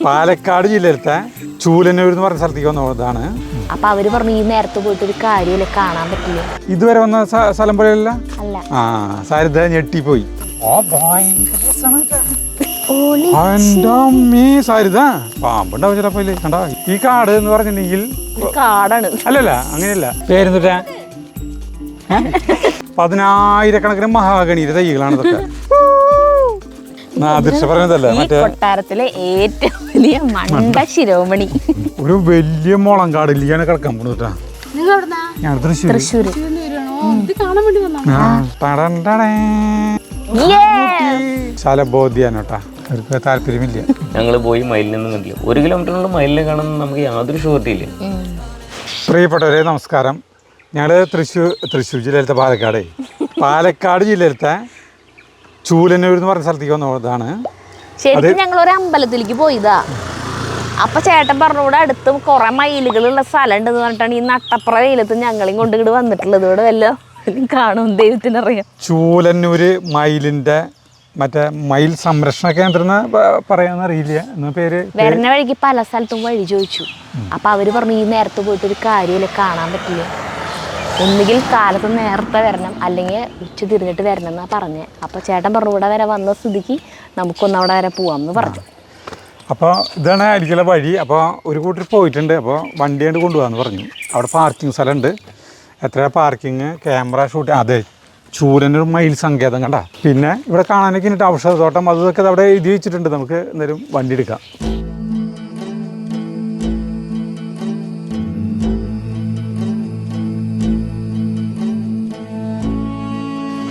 പാലക്കാട് ജില്ലയിലത്തെ ചൂലന്നൂർ എന്ന് പറഞ്ഞ സ്ഥലത്തേക്ക് വന്നതാണ്. അപ്പൊ അവര് പറഞ്ഞു ഈ നേരത്തെ പോയിട്ട് ഒരു കാര്യമില്ല, കാണാൻ പറ്റില്ല. ഇതുവരെ വന്ന സ്ഥലം പോലെയല്ല. അല്ല. ആ സാരിത ഞെട്ടിപ്പോയി. സാരിത പാമ്പുണ്ടാവും ചിലപ്പോ. കണ്ടാ ഈ കാട് എന്ന് പറഞ്ഞിട്ടുണ്ടെങ്കിൽ കാടാണ്. അല്ലല്ല, അങ്ങനെയല്ല. പേരെന്താ? 10,000-കണക്കിന് മഹാഗണിയുടെ തൈകളാണ് ഇതൊക്കെ. പറഞ്ഞതല്ലേ മറ്റേ കൊട്ടാരത്തിലെ ഏറ്റവും വലിയ മണ്ട ശിരോമണി. ഒരു വലിയ മുളങ്കാടില്ലാണ് കിടക്കാൻ പോണട്ടാ. ഞാൻ തൃശ്ശൂർ. ശലബോധ്യാനോട്ടാ, അവർക്ക് താല്പര്യമില്ല. ഞങ്ങൾ പോയി മയിലിനൊന്നും കണ്ടില്ല. 1 കിലോമീറ്ററിനുള്ള മയിലിനെ കാണുന്ന നമുക്ക് യാതൊരു ഷുവറിറ്റിയില്ല. പ്രിയപ്പെട്ടവരെ നമസ്കാരം. ഞങ്ങൾ തൃശ്ശൂർ ജില്ലയിലത്തെ പാലക്കാട് ജില്ലയിലത്തെ ചൂലന്നൂർ എന്ന് പറഞ്ഞ സ്ഥലത്തേക്ക് വന്നതാണ്. ശരിക്കും ഞങ്ങൾ ഒരു അമ്പലത്തിലേക്ക് പോയതാ. അപ്പൊ ചേട്ടൻ പറഞ്ഞൂടെ അടുത്ത് കുറെ മയിലുകളുള്ള സ്ഥലം ഉണ്ടെന്ന് പറഞ്ഞിട്ടാണ് ഈ നട്ടപ്ര വെയിലത്ത് ഞങ്ങളെയും കൊണ്ട് ഇങ്ങോട്ട് വന്നിട്ടുള്ളത്. ഇവിടെ വല്ലോ കാണും, ദൈവത്തിനറിയാം. ചൂലന്നൂര് മയിലിന്റെ മറ്റേ മയിൽ സംരക്ഷണ കേന്ദ്രം പറയാന്നറിയില്ല എന്ന പേര്. വരുന്ന വഴിക്ക് പല സ്ഥലത്തും വഴി ചോദിച്ചു. അപ്പൊ അവര് പറഞ്ഞു ഈ നേരത്തെ പോയിട്ട് ഒരു കാര്യമില്ല, കാണാൻ പറ്റില്ല. ഒന്നുകിൽ കാലത്ത് നേരത്തെ വരണം, അല്ലെങ്കിൽ ഉച്ച തിരിഞ്ഞിട്ട് വരണം എന്നാ പറഞ്ഞേ. അപ്പൊ ചേട്ടൻ പറഞ്ഞു ഇവിടെ വരെ വന്ന സ്ഥിതിക്ക് നമുക്കൊന്ന് അവിടെ വരെ പോവാം എന്ന് പറഞ്ഞു. അപ്പോൾ ഇതാണ് അരിക്കുള്ള വഴി. അപ്പോൾ ഒരു കൂട്ടർ പോയിട്ടുണ്ട്. അപ്പോൾ വണ്ടി കൊണ്ട് കൊണ്ടുപോകാമെന്ന് പറഞ്ഞു. അവിടെ പാർക്കിംഗ് സ്ഥലമുണ്ട്. എത്ര പാർക്കിങ്, ക്യാമറ ഷൂട്ട്. അതെ, ചൂലന്നൂർ മയിൽ സങ്കേതം കണ്ട. പിന്നെ ഇവിടെ കാണാനൊക്കെ ഇന്നിട്ട് ഔഷധത്തോട്ടം അതൊക്കെ അവിടെ എഴുതി വെച്ചിട്ടുണ്ട്. നമുക്ക് എന്തായാലും വണ്ടി എടുക്കാം.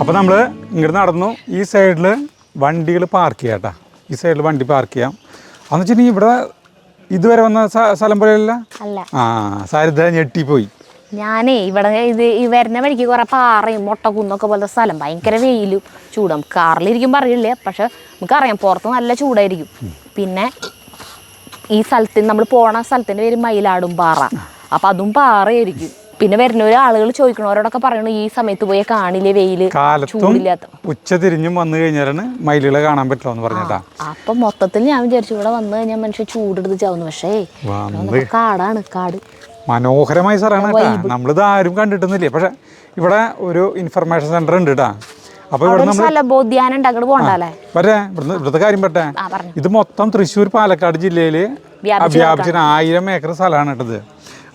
അപ്പോൾ നമ്മൾ ഇങ്ങോട്ട് നടന്നു. ഈ സൈഡിൽ വണ്ടികൾ പാർക്ക് ചെയ്യാം കേട്ടോ. ഈ സൈഡിൽ വണ്ടി പാർക്ക് ചെയ്യാം. എന്ന് വെച്ചിട്ടുണ്ടെങ്കിൽ ഇവിടെ ഇതുവരെ വന്ന സ്ഥലം പോലെയല്ല. ആ സാരിത ഞെട്ടിപ്പോയി. ഞാനേ ഇവിടെ ഈ വരുന്ന വഴിക്ക് കുറെ പാറയും മൊട്ടക്കുന്നൊക്കെ പോലത്തെ സ്ഥലം, ഭയങ്കര വെയിലും ചൂടും. കാറിലിരിക്കുമ്പോൾ അറിയില്ല, പക്ഷെ നമുക്കറിയാം പുറത്ത് നല്ല ചൂടായിരിക്കും. പിന്നെ ഈ സ്ഥലത്തിന് നമ്മൾ പോണ സ്ഥലത്തിൻ്റെ പേര് മയിലാടും പാറ. അപ്പം അതും പാറയായിരിക്കും. പിന്നെ വരുന്ന ആളുകൾ ചോദിക്കണവരോടൊക്കെ പറയണു ഈ സമയത്ത് പോയി കാണില്ലേ, വെയില് ചൂടില്ലാത്ത. ഉച്ച തിരിഞ്ഞും വന്നു കഴിഞ്ഞാലാണ് മയിലുകളെ കാണാൻ പറ്റുമോ എന്ന് പറഞ്ഞിട്ടാ. അപ്പൊ മൊത്തത്തിൽ ഞാൻ വിചാരിച്ചു ഇവിടെ വന്നു കഴിഞ്ഞാൽ മനുഷ്യൻ ചൂടെടുത്ത് ചാവുന്നു. പക്ഷേ കാടാണ്, കാട് മനോഹരമായ സ്ഥലമാണ് കേട്ടോ. നമ്മളിത് ആരും കണ്ടിട്ടൊന്നുമില്ലേ. പക്ഷെ ഇവിടെ ഒരു ഇൻഫർമേഷൻ സെന്റർ ഉണ്ട് കേട്ടാ. അപ്പൊ ഇവിടെ ഇവിടുത്തെ കാര്യം പറ്റേ, ഇത് മൊത്തം തൃശ്ശൂർ പാലക്കാട് ജില്ലയിൽ വ്യാപിച്ചിട്ട് 1000 ഏക്കർ സ്ഥലമാണ് കേട്ടത്.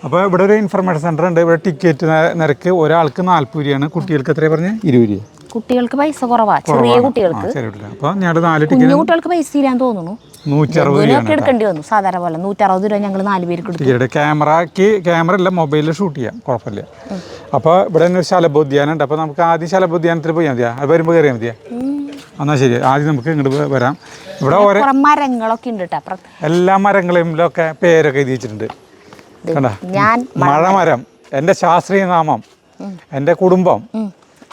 അപ്പോൾ ഇവിടെ ഒരു ഇൻഫർമേഷൻ സെന്റർ ഉണ്ട്. ഇവിടെ ടിക്കറ്റ് നിരക്ക് ഒരാൾക്ക് 40 രൂപയാണ്. കുട്ടികൾക്ക് എത്രയാണ് പറഞ്ഞത്? 20 രൂപ. കുട്ടികൾക്ക് പൈസ കുറവാ, ചെറിയ കുട്ടികൾക്ക്. അപ്പോൾ ഞങ്ങൾ 4 ടിക്കറ്റ്, കുട്ടികൾക്ക് പൈസ ഇല്ലാന്ന് തോന്നുന്നു. 160 രൂപ എടുക്കേണ്ടി വന്നു. സാധാരണ പോലെ 160 രൂപ ഞങ്ങൾ 4 പേർക്ക് എടുത്തു. ക്യാമറ അല്ല, മൊബൈലിൽ ഷൂട്ട് ചെയ്യാം, കുഴപ്പമില്ല. അപ്പോൾ ഇവിടെ തന്നെ ഒരു ശലഭോദ്യാനം ഉണ്ട്. അപ്പോൾ നമുക്ക് ആദ്യം ശലഭോദ്യാനത്തിൽ പോയാൽ മതിയാ? അത് വരുമ്പോൾ കയറിയാൽ മതിയാ? എന്നാൽ ശരി, ആദ്യം നമുക്ക് ഇങ്ങോട്ട് വരാം. ഇവിടെ ഓരോ മരങ്ങളൊക്കെ ഉണ്ട് കേട്ടോ. എല്ലാ മരങ്ങളിലൊക്കെ പേരൊക്കെ എഴുതി വെച്ചിട്ടുണ്ട്. മഴമരം, എൻ്റെ ശാസ്ത്രീയ നാമം, എൻ്റെ കുടുംബം,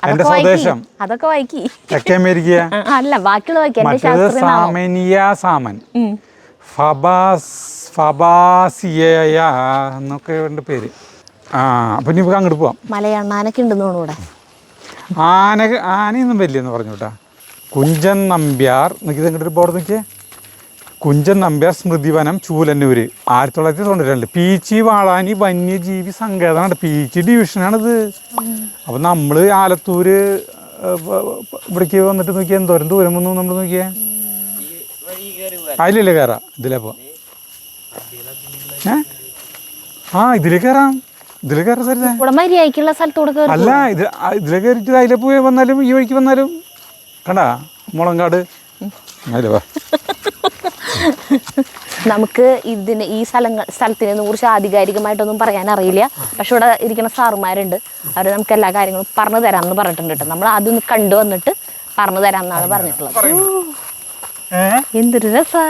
എൻ്റെ സ്വദേശം, അതൊക്കെ വായിക്കി. തെക്കേ അമേരിക്ക അല്ല, ബാക്കിയുള്ള മറ്റേത് സാമനിയ സാമൻ, ഫബാസിയ എന്നൊക്കെ ഉണ്ട് പേര്. ആ അപ്പം ഇനി നമുക്ക് അങ്ങോട്ട് പോവാം. മലയണ്ണാനൊക്കെ ഉണ്ടെന്ന് തോന്നുന്നു ഇവിടെ. ആനയൊന്നും വരില്ലെന്ന് പറഞ്ഞു കേട്ടാ. കുഞ്ചൻ നമ്പ്യാർ നോക്കിയത് ഇങ്ങോട്ട് ബോർഡ് നോക്കിയേ. കുഞ്ചൻ നമ്പ്യാർ സ്മൃതിവനം ചൂലന്നൂർ 1992. പീച്ചി വാളാനി വന്യജീവി സങ്കേതമാണ്. പീച്ചി ഡിവിഷനാണിത്. അപ്പം നമ്മൾ ആലത്തൂർ ഇവിടേക്ക് വന്നിട്ട് നോക്കിയാൽ എന്തോരം ദൂരം വന്നു നമ്മൾ നോക്കിയാൽ. അതിലല്ലേ കയറാം, ഇതിലേ പോവാം. ഇതിലേ കയറാം, ഇതിലേ കയറാം. സരിത അല്ല, ഇതിലേ കയറിയിട്ട് അതിലേ പോയി വന്നാലും ഈ വഴിക്ക് വന്നാലും കണ്ടാ മുളങ്കാട്. അതിലേ വാ. നമുക്ക് ഈ സ്ഥലത്തിനെ കുറിച്ച് ആധികാരികമായിട്ടൊന്നും പറയാൻ അറിയില്ല. പക്ഷെ ഇവിടെ ഇരിക്കുന്ന സാറുമാരുണ്ട്, അവർ നമുക്ക് എല്ലാ കാര്യങ്ങളും പറഞ്ഞു തരാമെന്ന് പറഞ്ഞിട്ടുണ്ട് കേട്ടോ. നമ്മൾ അതൊന്ന് കണ്ടു വന്നിട്ട് പറഞ്ഞു തരാമെന്നാണ് പറഞ്ഞിട്ടുള്ളത്. എന്തൊരു രസാ.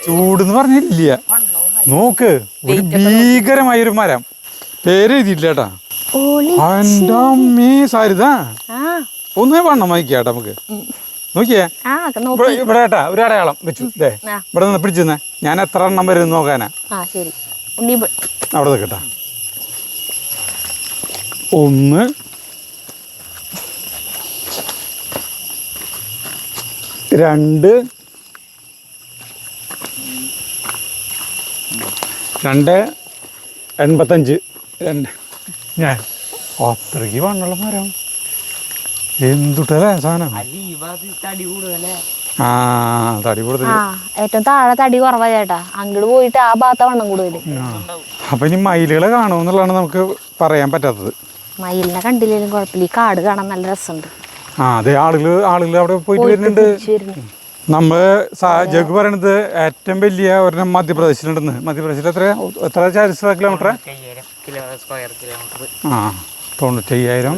ചൂടെന്ന് പറഞ്ഞില്ല. നോക്ക്, ഒരു ഭീകരമായൊരു മരം. പേര് എഴുതിയില്ല കേട്ടാ. എൻ്റെ അമ്മേ സാരിത, ഒന്നേ വണ്ണം വായിക്കാട്ടോ നമുക്ക്. നോക്കിയേ, ഇവിടെ കേട്ടാ ഒരു അടയാളം വെച്ചു. ഇവിടെ നിന്ന് പിടിച്ചു തന്നെ. ഞാൻ എത്ര എണ്ണം വരും നോക്കാനാ. അവിടെ കേട്ടാ. 1 2 2.85 ഞാൻ അത്രയ്ക്ക് വണ്ണുള്ള മരം എന്തുട്ടല്ലേ സാധനം. ആ തടി കൂടുതൽ. ഏറ്റവും താഴെ തടി കുറവാ ചേട്ടാ, അങ്ങോട്ട് പോയിട്ട് ആ ഭാഗത്ത വണ്ണം കൂടുതൽ. അപ്പൊ ഇനി മയിലുകളെ കാണുമെന്നുള്ളതാണ് നമുക്ക് പറയാൻ പറ്റാത്തത്. മയിലിനെ കണ്ടില്ലെങ്കിലും കുഴപ്പമില്ല, ഈ കാട് കാണാൻ നല്ല രസമുണ്ട്. ആ അതെ, ആളുകൾ അവിടെ പോയിട്ട് വരുന്നുണ്ട്. നമ്മള് ജഗ് പറയണത് ഏറ്റവും വലിയ ഒരെണ്ണം മധ്യപ്രദേശിലുണ്ടെന്ന്. മധ്യപ്രദേശിൽ എത്ര ചതുരശ്ര കിലോമീറ്റർ? ആ 95,000.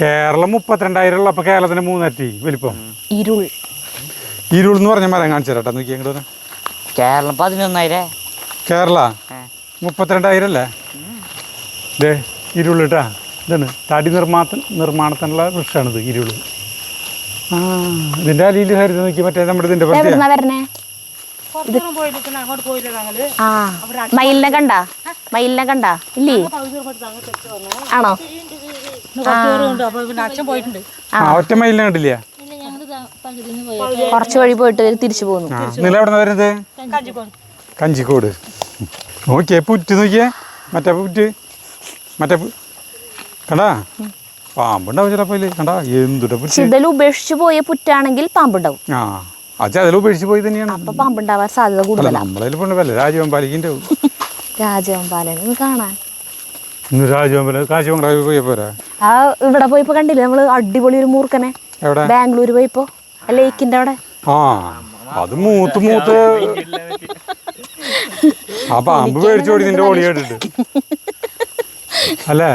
കേരളം 32,000 ഉള്ള. അപ്പൊ കേരളത്തിന് 3 വലിപ്പം. ഇരുൾ എന്ന് പറഞ്ഞ മരം കാണിച്ചു തരാട്ടാ, നോക്കി അങ്ങോട്ട്. കേരളം 11,000. കേരള 32,000 അല്ലേ? ദേ ഇരുൾ കേട്ടാ, ഇതാണ് തടി നിർമ്മാണത്തിനുള്ള വൃക്ഷമാണിത് ഇരുള്. ആ ഇതിന്റെ അലിയിൽ ഹരിത നോക്കി, മറ്റേ നമ്മുടെ ഇതിന്റെ മയിലിനെ കണ്ടാ ഇല്ലേ? ആണോ? ഒറ്റ മയിലിനെ കണ്ടില്ല. കുറച്ച് വഴി പോയിട്ട് തിരിച്ചു പോകുന്നു. നിങ്ങൾ എവിടെ നിന്ന് വരുന്നത്? കഞ്ചിക്കോട്. നോക്കിയേ പുറ്റ്, നോക്കിയേ മറ്റേ പുറ്റ്, കണ്ടാ പാമ്പുണ്ടാവും ചിലപ്പോ. കണ്ടാ എന്തുട്ടാ പുറ്റ്. ചിതൽ ഉപേക്ഷിച്ചു പോയ പുറ്റാണെങ്കിൽ പാമ്പുണ്ടാവും. ആ അത് അതിൽ ഉപേക്ഷിച്ച് പോയി തന്നെയാണ്. അപ്പൊ പാമ്പുണ്ടാവാൻ സാധ്യത കൂടുതലാണ്. നമ്മളതിൽ രാജവെമ്പാലിക്കിൻ്റെ രാജവെമ്പാലൊന്ന് കാണാൻ. രാജവെമ്പാല കാശിമംഗള പോയ പോരാ. ആ ഇവിടെ പോയപ്പോ കണ്ടില്ലേ നമ്മള് അടിപൊളി ഒരു മൂർഖനെ? എവിടെ? ബാംഗ്ലൂർ പോയപ്പോ ലേക്കിന്റെ അവിടെ. ആ അത് മൂത്ത് ആ പാമ്പ് പേടിച്ചോടി നിന്റെ ഓളി കേട്ടിട്ട് അല്ലേ?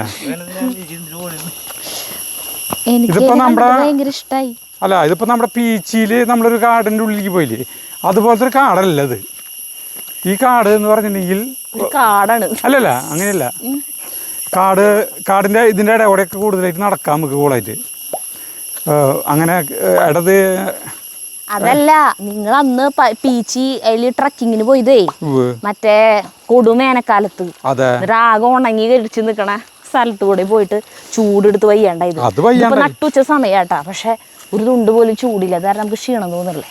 എനിക്ക് ഭയങ്കര ഇഷ്ടായി. അല്ല ഇതിപ്പോ നമ്മുടെ പീച്ചിയില് നമ്മളൊരു കാടിന്റെ ഉള്ളിലേക്ക് പോയില്ലേ, അതുപോലത്തെ ഒരു കാടല്ല ഇത്. ഈ കാട് എന്ന് പറഞ്ഞിട്ടുണ്ടെങ്കിൽ കാടാണ്. അല്ലല്ല, അങ്ങനെയല്ല. കാടിന്റെ ഇതിന്റെ ഇടയോടെയൊക്കെ കൂടുതലായിട്ട് നടക്കാം നമുക്ക് കൂളായിട്ട്. അങ്ങനെ ഇടത് അതല്ല, നിങ്ങൾ അന്ന് പീച്ചി അതില് ട്രക്കിങ്ങിന് പോയതേ മറ്റേ കൊടുമേനക്കാലത്ത്. ആകെ ഉണങ്ങി കഴിച്ച് നിക്കണ സ്ഥലത്ത് കൂടെ പോയിട്ട് ചൂടെടുത്ത് വയ്യാണ്ടായത്. ഇപ്പൊ നട്ടുച്ച സമയാട്ടാ, പക്ഷെ ഒരു തുണ്ട് പോലും ചൂടില്ല. അതായത് നമുക്ക് ക്ഷീണം തോന്നില്ലേ?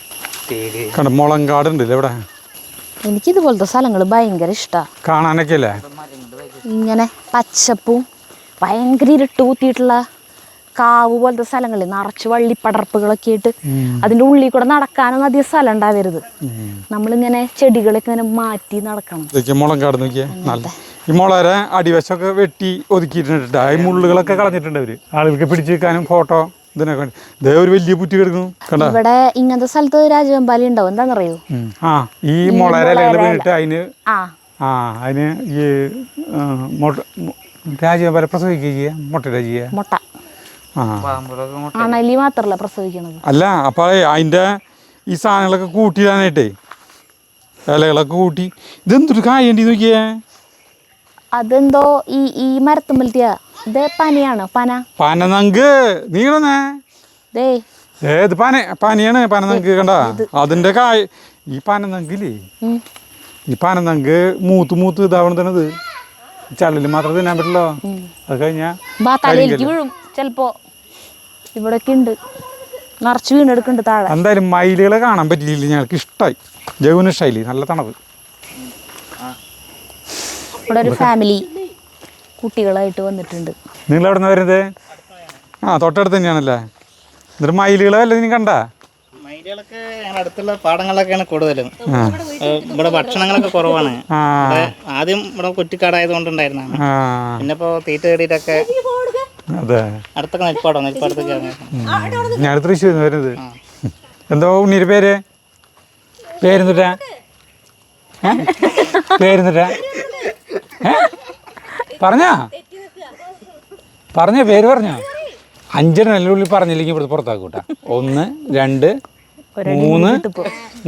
മുളങ്കാടുണ്ട് ഇവിടെ. എനിക്കിതുപോലത്തെ സ്ഥലങ്ങൾ ഭയങ്കര ഇഷ്ടാ കാണാനൊക്കെ അല്ലേ. ഇങ്ങനെ പച്ചപ്പും ഭയങ്കര ഇരുട്ട് കൂത്തിയിട്ടുള്ള കാവ് പോലത്തെ സ്ഥലങ്ങളിൽ നിറച്ച് വള്ളിപ്പടർപ്പുകളൊക്കെ ആയിട്ട് അതിന്റെ ഉള്ളിൽ കൂടെ നടക്കാനൊന്നും അധികം സ്ഥലം ഉണ്ടാവരുത്. നമ്മളിങ്ങനെ ചെടികളൊക്കെ ഇങ്ങനെ മാറ്റി നടക്കണം. മുളങ്കാട് നോക്കിയേ, ഈ മുളരെ അടിവശമൊക്കെ വെട്ടി ഒതുക്കിയിട്ടുണ്ട്. ഈ മുള്ളുകളൊക്കെ കളഞ്ഞിട്ടുണ്ട് അവര്, ആളുകൾക്ക് പിടിച്ചു വെക്കാനും ഫോട്ടോ ഇതിനൊക്കെ. ഇതേ ഒരു വലിയ പുറ്റി കിടക്കുന്നു. ഇവിടെ ഇങ്ങനത്തെ സ്ഥലത്ത് രാജവെമ്പാലി ഉണ്ടാവും. എന്താണെന്നറിയോ? ഈ മുളരെ വീണിട്ട് അതിന് ഈ രാജവെമ്പാല പ്രസവിക്കുക, മുട്ട മുട്ട. അണലി മാത്രല്ല പ്രസവിക്കണത്. അല്ല, അപ്പൊ അതിന്റെ ഈ സാധനങ്ങളൊക്കെ കൂട്ടിയിടാനായിട്ടേ ഇലകളൊക്കെ കൂട്ടി. ഇതെന്തൊരു കായണ്ടി നോക്കിയേ. അതെന്തോ ഈ മരത്തുമ്പലത്തിയ ഇത് പനിയാണോ? പനനങ്ക് നീളന്നേ. ഏത് പനിയാണ് പനനങ്ക്? കണ്ട അതിന്റെ കായ. ഈ പനനങ്കിലേ, ഈ പനനങ്ക് മൂത്ത് ഇതാവണത് ചള്ളില് മാത്രം തിന്നാൻ പറ്റില്ലോ. അത് കഴിഞ്ഞാ വീഴും ചിലപ്പോ. ഇവിടൊക്കെ ഉണ്ട്, നിറച്ച് വീണെടുക്കുന്നുണ്ട് താഴെ. എന്തായാലും മയിലുകളെ കാണാൻ പറ്റിയില്ല, ഞങ്ങൾക്ക് ഇഷ്ടമായി. ജഗുന് ഇഷ്ടമായില്ലേ? നല്ല തണവ്. ഇവിടെ ഒരു ഫാമിലി കുട്ടികളായിട്ട് വന്നിട്ടുണ്ട്. നിങ്ങൾ എവിടെ നിന്ന് വരുന്നത്? തൊട്ടടുത്ത് തന്നെയാണല്ലേ. എന്നിട്ട് മയിലുകളെ വല്ലതും കണ്ട? മയിലുകളൊക്കെ അടുത്തുള്ള പാടങ്ങളിലൊക്കെയാണ് കൂടുതലും. ഇവിടെ ഭക്ഷണങ്ങളൊക്കെ കുറവാണ്. ആദ്യം ഇവിടെ കുറ്റിക്കാടായത് കൊണ്ടുണ്ടായിരുന്നാണ്. പിന്നെ ഇപ്പോ തീറ്റ തേടിയിട്ടൊക്കെ അടുത്തൊക്കെ നെൽപ്പാടത്തേക്ക് ഞാൻ തൃശ്ശൂർ വരുന്നത്. എന്തോ ഉണ്ണീര് പേരെന്നിട്ടാ പറഞ്ഞ പേര് പറഞ്ഞോ? 5 നെല്ലുള്ളിൽ പറഞ്ഞില്ലെങ്കിൽ ഇവിടെ പുറത്താക്കൂട്ടാ. 1 2 3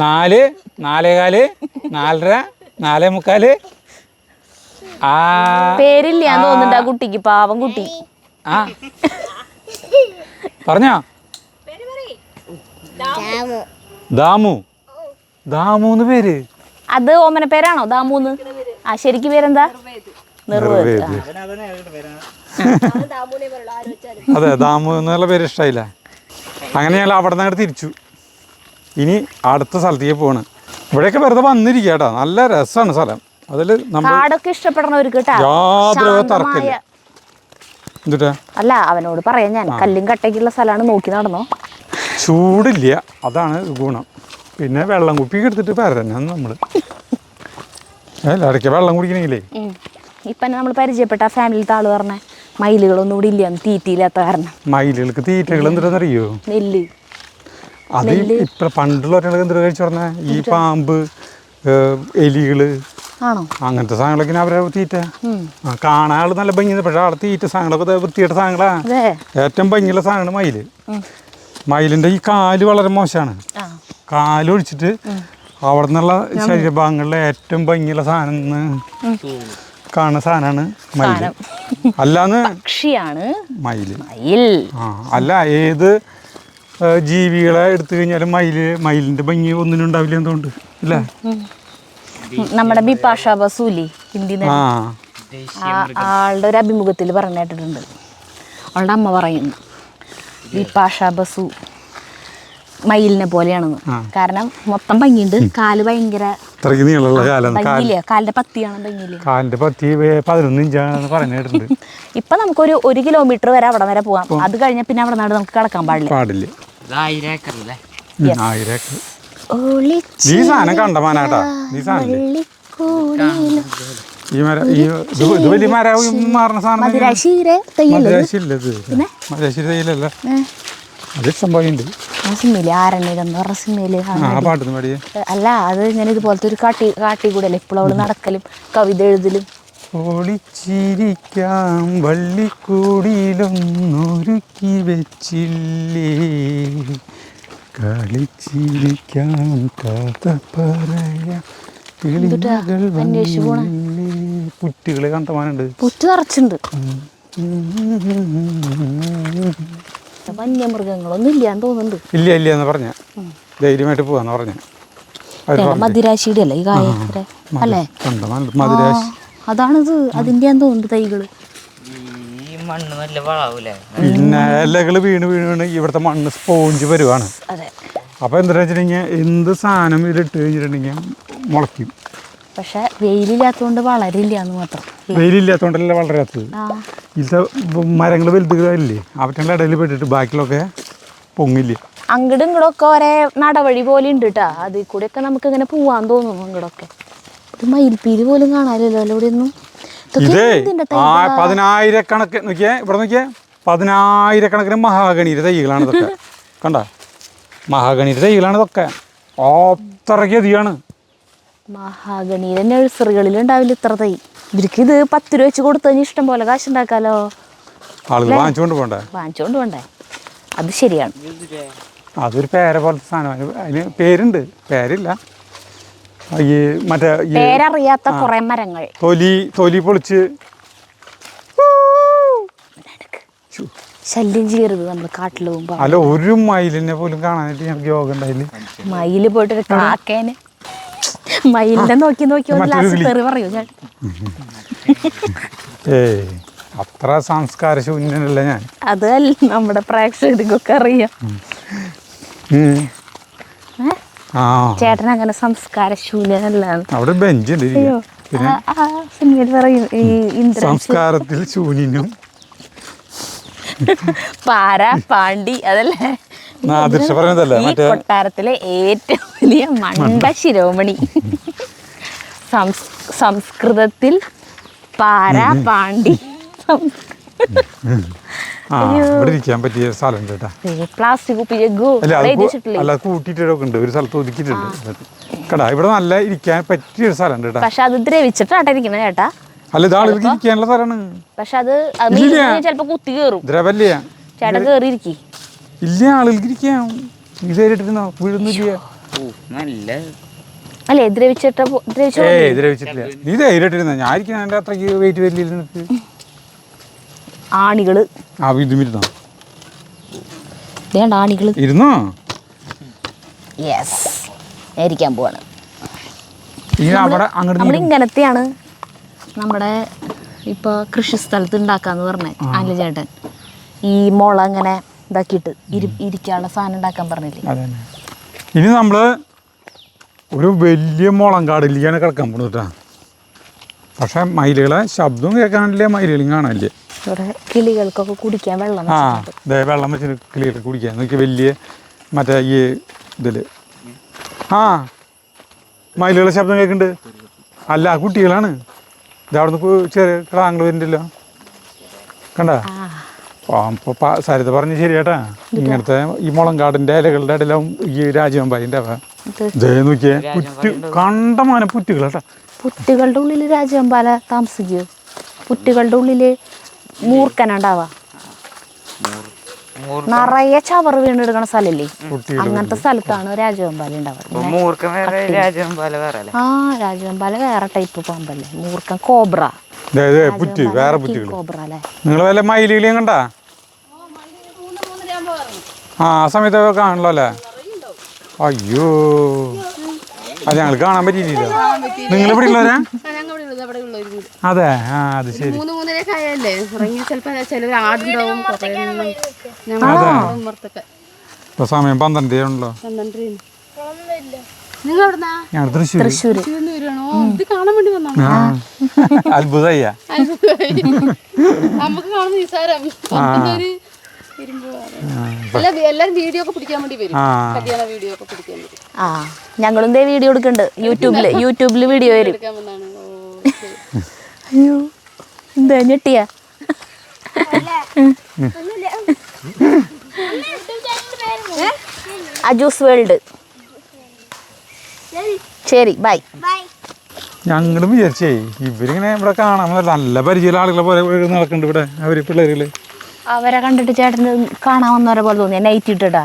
4 4:15 4:30 4:45. പേരില്ല തോന്നുന്നുണ്ട് ആ കുട്ടിക്ക്, പാവം കുട്ടി. പറഞ്ഞോ? ദാമൂന്ന് പേര്. അത് ഓമന പേരാണോ ദാമൂന്ന്? ശരിക്കും പേരെന്താ? അതെ, ദാമു എന്നുള്ള പേര് ഇഷ്ടമായില്ല. അങ്ങനെ ഞങ്ങൾ അവിടെ നിന്ന് തിരിച്ചു. ഇനി അടുത്ത സ്ഥലത്തേക്ക് പോവാണ്. ഇവിടെയൊക്കെ വെറുതെ വന്നിരിക്കുക കേട്ടോ, നല്ല രസമാണ് സ്ഥലം. അതിൽ നമ്മൾ കാടൊക്കെ ഇഷ്ടപ്പെടുന്നവർക്ക് കേട്ടാ യാതൊരു തർക്കമില്ല. എന്നിട്ടാ അല്ല അവനോട് പറയാം ഞാൻ, കല്ലും കട്ടയ്ക്കുള്ള സ്ഥലമാണ്, നോക്കി നടന്നോ. ചൂടില്ല, അതാണ് ഗുണം. പിന്നെ വെള്ളം കുപ്പിയൊക്കെ എടുത്തിട്ട് പരതന്നെ നമ്മൾ. ഇടയ്ക്ക് വെള്ളം കുടിക്കണമെങ്കിലേ. ഇപ്പം നമ്മൾ പരിചയപ്പെട്ട ആ ഫാമിലിത്തെ ആള് പറഞ്ഞ മയിലുകളൊന്നും ഇവിടെ ഇല്ല, തീറ്റയില്ലാത്ത കാരണം. മയിലുകൾക്ക് തീറ്റകൾ എന്തിനാണെന്നറിയോ? നെല്ല്. അത് ഇപ്പം പണ്ടുള്ളവർക്ക് എന്തിനാ കഴിച്ചു പറഞ്ഞാൽ ഈ പാമ്പ്, എലികള്, ആണോ അങ്ങനത്തെ സാധനങ്ങളൊക്കെ അവരെ തീറ്റ. കാണാൻ ആള് നല്ല ഭംഗിയുണ്ട്, പക്ഷെ ആളെ തീറ്റ സാധനങ്ങളൊക്കെ വൃത്തിയായിട്ട സാധനങ്ങളാ. ഏറ്റവും ഭംഗിയുള്ള സാധനമാണ് മയില്. മയിലിൻ്റെ ഈ കാല് വളരെ മോശമാണ്. കാലൊഴിച്ചിട്ട് അവിടെ നിന്നുള്ള ശരീരഭാഗങ്ങളിലെ ഏറ്റവും ഭംഗിയുള്ള സാധനം കാണുന്ന സാധനമാണ് മയില്. അല്ലാന്ന് പക്ഷിയാണ് മയില്. മയിൽ. അല്ല, ഏത് ജീവികളെ എടുത്തു കഴിഞ്ഞാലും മയിലിന്റെ ഭംഗി ഒന്നിനും ഉണ്ടാവില്ല. എന്തുകൊണ്ട് അല്ലേ? നമ്മുടെ ബിപാഷ ബസൂലി ഹിന്ദി ആളുടെ ഒരു അഭിമുഖത്തിൽ പറഞ്ഞു കേട്ടിട്ടുണ്ട്. അവളുടെ അമ്മ പറയുന്നു ബിപാഷ ബസു മയിലിനെ പോലെയാണെന്ന്. കാരണം മൊത്തം ഭംഗിയുണ്ട്, കാല് ഭയങ്കര ഭംഗിയില്ല, കാലിന്റെ പത്തിയാണ് ഭംഗിയില്ല. കാലിന്റെ പത്തി 11 ഇഞ്ചാണെന്ന് പറഞ്ഞു കേട്ടിട്ടുണ്ട്. ഇപ്പൊ നമുക്കൊരു 1 കിലോമീറ്റർ വരെ അവിടെ വരെ പോവാം. അത് കഴിഞ്ഞാൽ പിന്നെ അവിടെ നാട് നമുക്ക് കിടക്കാൻ പാടില്ല. 1000 ഏക്കർ അല്ലേ? 1000 ഏക്കർ. ഈ സാധനം കണ്ടമാനാട്ടാ. ഈ സാധനം ഇത് വലിയ മരം മാറുന്ന സാധനം. മധുരാശിര തയ്യലല്ല, അത് സംഭവം ഉണ്ട്. ആ സിനിമയില് ആരണ്യകം എന്ന് പറഞ്ഞ സിനിമയില് അല്ല, അത് ഇങ്ങനെ ഇതുപോലത്തെ ഒരു കാട്ടി കൂടല്ലേ ഇപ്പോഴും അവള് നടക്കലും കവിത എഴുതലും. ഒളിച്ചിരിക്കാം വള്ളിക്കൂടിയിലൊന്നൊരുക്കി വെച്ചില്ലേ, കളിച്ചിരിക്കാം കഥ പറയാം, പുറ്റുകള് കണ്ടമാനുണ്ട്, പുറ്റ് നിറച്ചുണ്ട്. വന്യമൃഗങ്ങളൊന്നും ഇല്ലാന്ന് തോന്നുന്നുണ്ട്. ഇല്ല എന്ന് പറഞ്ഞ ധൈര്യമായിട്ട് പോവാന്ന് പറഞ്ഞ. മദിരാശിയുടെ അല്ലേ ഈ കായ അല്ലേ? മദിരാശി അതാണിത്, അതിന്റെ തോന്നുന്നു തൈകള്. പിന്നെ ഇലകള് വീണ് ഇവിടുത്തെ മണ്ണ് സ്പോഞ്ച് വരുവാണ്. അപ്പൊ എന്താ വെച്ചിട്ടുണ്ടെങ്കിൽ എന്ത് സാധനം ഇതിലിട്ട് കഴിഞ്ഞിട്ടുണ്ടെങ്കിൽ മുളയ്ക്കും. പക്ഷെ വെയിലില്ലാത്തതുകൊണ്ട് വളരില്ല എന്ന് മാത്രം. വെയിലില്ലാത്തതുകൊണ്ടല്ലേ വളരാത്തത്. ഇതിലത്തെ മരങ്ങൾ വലുതുകളില്ലേ, അവറ്റങ്ങളുടെ ഇടയിൽ പെട്ടിട്ട് ബാക്കിലൊക്കെ പൊങ്ങില്ല. അങ്ങടും ഇങ്ങടൊക്കെ ഒരേ നടവഴി പോലെ ഉണ്ട് കേട്ടാ, അതിൽ കൂടെ ഒക്കെ നമുക്ക് ഇങ്ങനെ പോവാൻ തോന്നുന്നു. അങ്ങടൊക്കെ ഒരു മയിൽപ്പീലി പോലും കാണാനില്ലല്ലോ ഇവിടെ ഒന്നും. ഇതേ 10,000 നോക്കിയേ, ഇവിടെ നോക്കിയേ 10,000 മഹാഗണിയുടെ തൈകളാണ് ഇതൊക്കെ. കണ്ട, മഹാഗണിയുടെ തൈകളാണ് ഇതൊക്കെ. അത്രയ്ക്ക് അധികമാണ്. മഹാഗണിയുടെ നഴ്സറികളിൽ ഉണ്ടാവില്ല ഇത്ര തൈ. ഇവർക്ക് ഇത് 10 രൂപ വെച്ച് കൊടുത്തു കഴിഞ്ഞാൽ ഇഷ്ടം പോലെ കാശ് ഉണ്ടാക്കാലോ. ആളുകൾ വാങ്ങിച്ചോണ്ട് പോണ്ടേ? അത് ശരിയാണ്. അതൊരു പേര പോലത്തെ സാധനം. അതിന് പേരുണ്ട്, പേരില്ല. ഈ മറ്റേ പേരറിയാത്ത കുറെ മരങ്ങൾ തൊലി പൊളിച്ച് ശല്യം ചെയ്യരുത് നമ്മൾ കാട്ടിൽ പോകുമ്പോ. അല്ല, ഒരു മയിലിനെ പോലും കാണാനായിട്ട് ഞങ്ങൾക്ക് യോഗ ഉണ്ടായില്ല. മയില് പോയിട്ടൊരു കാക്കേനെ മയിലിനെ നോക്കി പറയൂ ഞാൻ. അത്ര സംസ്കാര ശൂന്യനല്ല ഞാൻ. അതല്ല നമ്മുടെ പ്രേക്ഷകർക്കൊക്കെ അറിയാം. ചേട്ടൻ അങ്ങനെ സംസ്കാര ശൂന്യനല്ല. അവിടെ ബെഞ്ച് സിനിമയിൽ പറയും ഈ സംസ്കാരത്തിൽ ശൂന്യനും പാര പാണ്ടി അതല്ലേ കൊട്ടാരത്തിലെ ഏറ്റവും വലിയ മണ്ട ശിരോമണി. സംസ്കൃതത്തിൽ പാര പാണ്ടി. പറ്റിയ സ്ഥലം പ്ലാസ്റ്റിക് കൂട്ടിയിട്ടൊക്കെ ഉണ്ട്, ഒരു സ്ഥലത്ത് ഒതുക്കിയിട്ടുണ്ട് കേട്ടാ. ഇവിടെ നല്ല ഇരിക്കാൻ പറ്റിയ ഒരു സ്ഥലം ഉണ്ട്. പക്ഷെ അത് ദ്രവിച്ചിട്ടാട്ടെ ഇരിക്കണ ചേട്ടാ. അല്ല, ഇത് ആളുകൾക്ക് ഇരിക്കാനുള്ള സ്ഥലമാണ്. പക്ഷെ അത് ചിലപ്പോ കുത്തി കയറും. ദ്രവല്ല ചേട്ടാ കേറിയിരിക്കും. ഇല്ല, ആളുകൾക്ക് ഇരിക്കാം. ഇത് കേട്ടിരുന്നോ? വീഴൊന്നുമില്ല. അല്ലേ ദ്രവിച്ചിട്ടില്ല. നീ ധൈര്യമായിട്ടിരുന്ന ഞാൻ ഇരിക്കുന്ന എൻ്റെ അത്രയ്ക്ക് വെയിറ്റ് വരില്ല. നിനക്ക് ആണികള് ഇതും ഇരുന്നോ? ആണികള് ഇരുന്നോ? യെസ്, ഇരിക്കാൻ പോവാണ്. നമ്മുടെ ഇങ്ങനത്തെയാണ് നമ്മുടെ ഇപ്പൊ കൃഷി സ്ഥലത്ത് ഉണ്ടാക്കാന്ന് പറഞ്ഞേ അല്ല ചേട്ടൻ. ഈ മുള ഇങ്ങനെ ഇതാക്കിയിട്ട് ഇരിക്കാനുള്ള സാധനം ഉണ്ടാക്കാൻ പറഞ്ഞില്ലേ. ഇനി നമ്മള് ഒരു വലിയ മുളങ്കാടിലേക്കാണ് കിടക്കാൻ പോകുന്നത് കേട്ടോ. പക്ഷെ മയിലുകളെ ശബ്ദവും കേൾക്കാനില്ല, മയിലുകളും കാണാനില്ല. ഇവിടെ കിളികൾക്കൊക്കെ കുടിക്കാൻ വെള്ളം ആ ദേ വെള്ളം വെച്ചിട്ട് കിളികൾ കുടിക്കാൻ നോക്കി വലിയ മറ്റേ ഈ ഇതിൽ. ആ മയിലുകളെ ശബ്ദം കേൾക്കുന്നുണ്ട്. അല്ല കുട്ടികളാണ്. ഇത് അവിടെ നിന്ന് ചെറിയ കിടാങ്ങൾ വരുന്നുണ്ടല്ലോ, കണ്ട. അപ്പോൾ സരിത പറഞ്ഞ് ശരിയേട്ടാ, ഇങ്ങനത്തെ ഈ മുളങ്കാടിൻ്റെ ഇലകളുടെ ഇടയിലാവും ഈ രാജവെമ്പാലിൻ്റെ ദേ നോക്കിയേ പുറ്റ്, കണ്ടമാനം പുറ്റുകളാട്ടാ. പുറ്റുകളുടെ ഉള്ളിൽ രാജവെമ്പാല താമസിക്കൂ. പുറ്റുകളുടെ ഉള്ളില് മൂർക്കനുണ്ടാവാ. നിറയെ ചവറ് വീണെടുക്കണ സ്ഥലല്ലേ, അങ്ങനത്തെ സ്ഥലത്താണ് രാജവെമ്പാല ഉണ്ടാവുക. ആ രാജവെമ്പാല വേറെ ടൈപ്പ് പാമ്പല്ലേ, മൂർക്കൻ കോബ്ര. പുറ്റ് വേറെ പുറ്റുകൾ. കോബ്ര അല്ലേ. നിങ്ങൾ വല്ല മയിലുകളെയും കണ്ടാ? ആ സമയത്ത് കാണണല്ലോ അല്ലേ? അയ്യോ അത് ഞങ്ങൾ കാണാൻ പറ്റിയില്ല. നിങ്ങൾ ഇവിടെ ഉള്ളവരാ? അതെ, ആ അത് ശരി. ഇപ്പൊ സമയം 12 ആണല്ലോ. ഞാൻ തൃശ്ശൂർ. അത്ഭുതയ്യ. ആ ഞങ്ങളും ഇതേ വീഡിയോ എടുക്കുന്നുണ്ട് യൂട്യൂബില് വീഡിയോ വരും. അയ്യോ എന്താ ഞെട്ടിയാ? അജൂസ് വേൾഡ്. ശരി ബൈ. ഞങ്ങളും വിചാരിച്ചേ ഇവരിങ്ങനെ ഇവിടെ കാണാൻ നല്ല പരിചയമുള്ള ആളുകളെ പോലെ നടക്കുന്നുണ്ട് ഇവിടെ. അവര് പിള്ളേരുകള് അവരെ കണ്ടിട്ട് ചേട്ടന് കാണാൻ വന്നവരെ പോലെ തോന്നിയ നൈറ്റ് ഇട്ടിട്ടാ.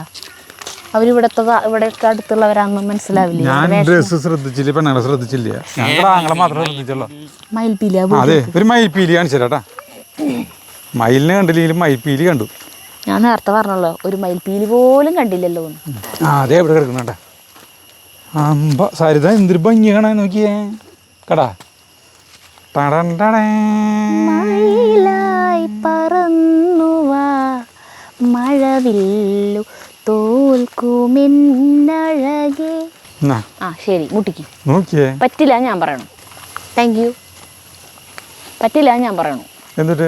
അവരിവിടത്തെ ഇവിടെയൊക്കെ അടുത്തുള്ളവരാണെന്ന് മനസ്സിലാവില്ല. ഞാൻ ഡ്രസ് ശ്രദ്ധിച്ചില്ല, പെണ്ണുങ്ങളെ ശ്രദ്ധിച്ചില്ല. ഞങ്ങളുടെ ആങ്ങളെ മാത്രമേ ശ്രദ്ധിച്ചുള്ളൂ. മയിൽപ്പീലി. അതെ ഒരു മയിൽപ്പീലി കാണിച്ചേട്ടാ. മയിലിനെ കണ്ടില്ലെങ്കിലും മയിൽപ്പീലി കണ്ടു. ഞാൻ നേരത്തെ പറഞ്ഞല്ലോ ഒരു മയിൽപ്പീലി പോലും കണ്ടില്ലല്ലോ. ആ അതെ എവിടെ കിടക്കണ അമ്പ സരിത എന്തൊരു ഭംഗി കാണാൻ നോക്കിയേ കടാ. മയിലായി പറന്നുവാ മഴവില്ലു തോൽക്കുമെന്നഴകേ. ആ ശരി മുട്ടിക്ക്. നോക്കിയേ പറ്റില്ല ഞാൻ പറയണു. Thank you. പറ്റില്ല ഞാൻ പറയണു. എന്നിട്ട്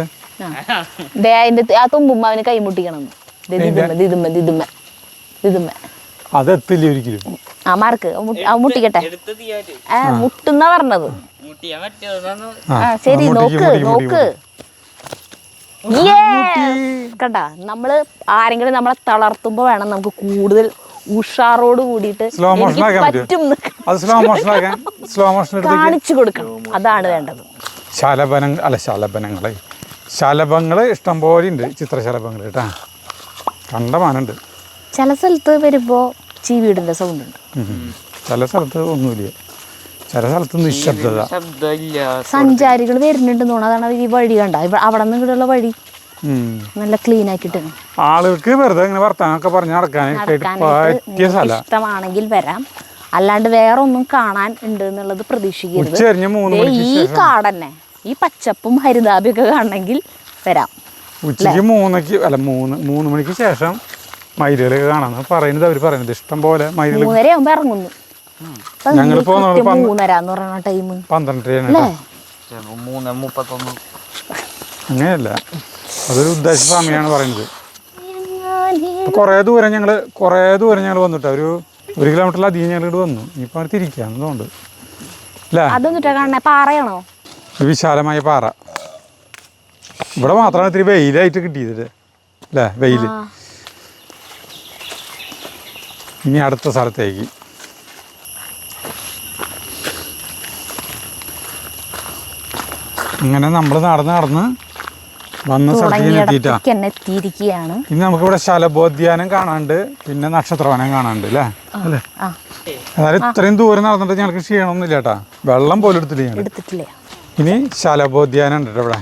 അതിന്റെ ആ തുമ്പുമ്പ അവന് കൈ മുട്ടിക്കണം. അതെത്തില്ല ഒരിക്കലും. ആ മാർക്ക് മുട്ടിക്കട്ടെ. മുട്ടുന്ന പറഞ്ഞത്. ആ ശരി നോക്ക് നോക്ക്. കണ്ടാ നമ്മള് ആരെങ്കിലും നമ്മളെ തളർത്തുമ്പോ വേണം നമുക്ക് കൂടുതൽ ഉഷാറോട് കൂടിയിട്ട് കാണിച്ചു കൊടുക്കണം. അതാണ് വേണ്ടത്. ശലഭങ്ങള് ഇഷ്ടംപോലെ ഉണ്ട്. ചിത്രശലഭങ്ങൾ കേട്ടാ കണ്ടമാനുണ്ട്. ചില സ്ഥലത്ത് വരുമ്പോ ചീവീടിന്റെ സൗണ്ട് ഉണ്ട്. ചില സ്ഥലത്ത് ഒന്നുമില്ല. ചില സ്ഥലത്ത് നിശബ്ദത. സഞ്ചാരികൾ വരുന്നുണ്ടെന്ന് തോന്നുന്നു. അതാണ് ഈ വഴി കണ്ട അവിടെ നിന്ന് ഇവിടെയുള്ള വഴി നല്ല ക്ലീൻ ആക്കിട്ട് ആളുകൾക്ക് വെറുതെ ഇങ്ങനെ വർത്താനൊക്കെ പറഞ്ഞ് നടക്കാനായിട്ട് ഇഷ്ടമാണെങ്കിൽ വരാം. അല്ലാണ്ട് വേറെ ഒന്നും കാണാൻ ഉണ്ട് എന്നുള്ളത് പ്രതീക്ഷിക്കരുത്. ഈ കാടന്നെ ഈ പച്ചപ്പും ഹരിതാപിയൊക്കെ കാണണമെങ്കിൽ വരാം. ഉച്ചയ്ക്ക് 3 മണിക്ക് ശേഷം മയിലുകളൊക്കെ കാണാന്ന് പറയുന്നത്. അവർ പറയുന്നത് ഇഷ്ടം പോലെ മയിലുകൾ 3:30 ആകുമ്പോ ഇറങ്ങുന്നു. ഞങ്ങളിപ്പോ 3:30 എന്ന് പറയുന്ന ടൈം 12 അങ്ങനെയല്ല, അതൊരു ഉദ്ദേശ സമയമാണ് പറയുന്നത്. കുറേ ദൂരം ഞങ്ങൾ വന്നിട്ട് ഒരു 1 കിലോമീറ്ററിലധികം ഞങ്ങൾ ഇവിടെ വന്നു. ഇനിയിപ്പോൾ തിരിക്കാന്നുണ്ട് അല്ലേ? അതൊന്നിട്ടാ കാണണേ പാറയാണോ? വിശാലമായ പാറ. ഇവിടെ മാത്രമാണ് ഇത്തിരി വെയിലായിട്ട് കിട്ടിയത് അല്ലേ? വെയിൽ. ഇനി അടുത്ത സ്ഥലത്തേക്ക് അങ്ങനെ നമ്മൾ നടന്ന് വന്ന സ്ഥലത്തേക്ക് എത്തിയിരിക്കുകയാണ്. ഇനി നമുക്കിവിടെ ശലഭോദ്യാനം കാണാണ്ട് പിന്നെ നക്ഷത്രവനം കാണാണ്ട് അല്ലേ? അതായത് ഇത്രയും ദൂരം നടന്നിട്ട് ഞങ്ങൾക്ക് ക്ഷീണമൊന്നുമില്ല കേട്ടാ. വെള്ളം പോലും എടുത്തിട്ടില്ല. ഇനി ശലഭോദ്യാനം ഉണ്ട് ഇവിടെ.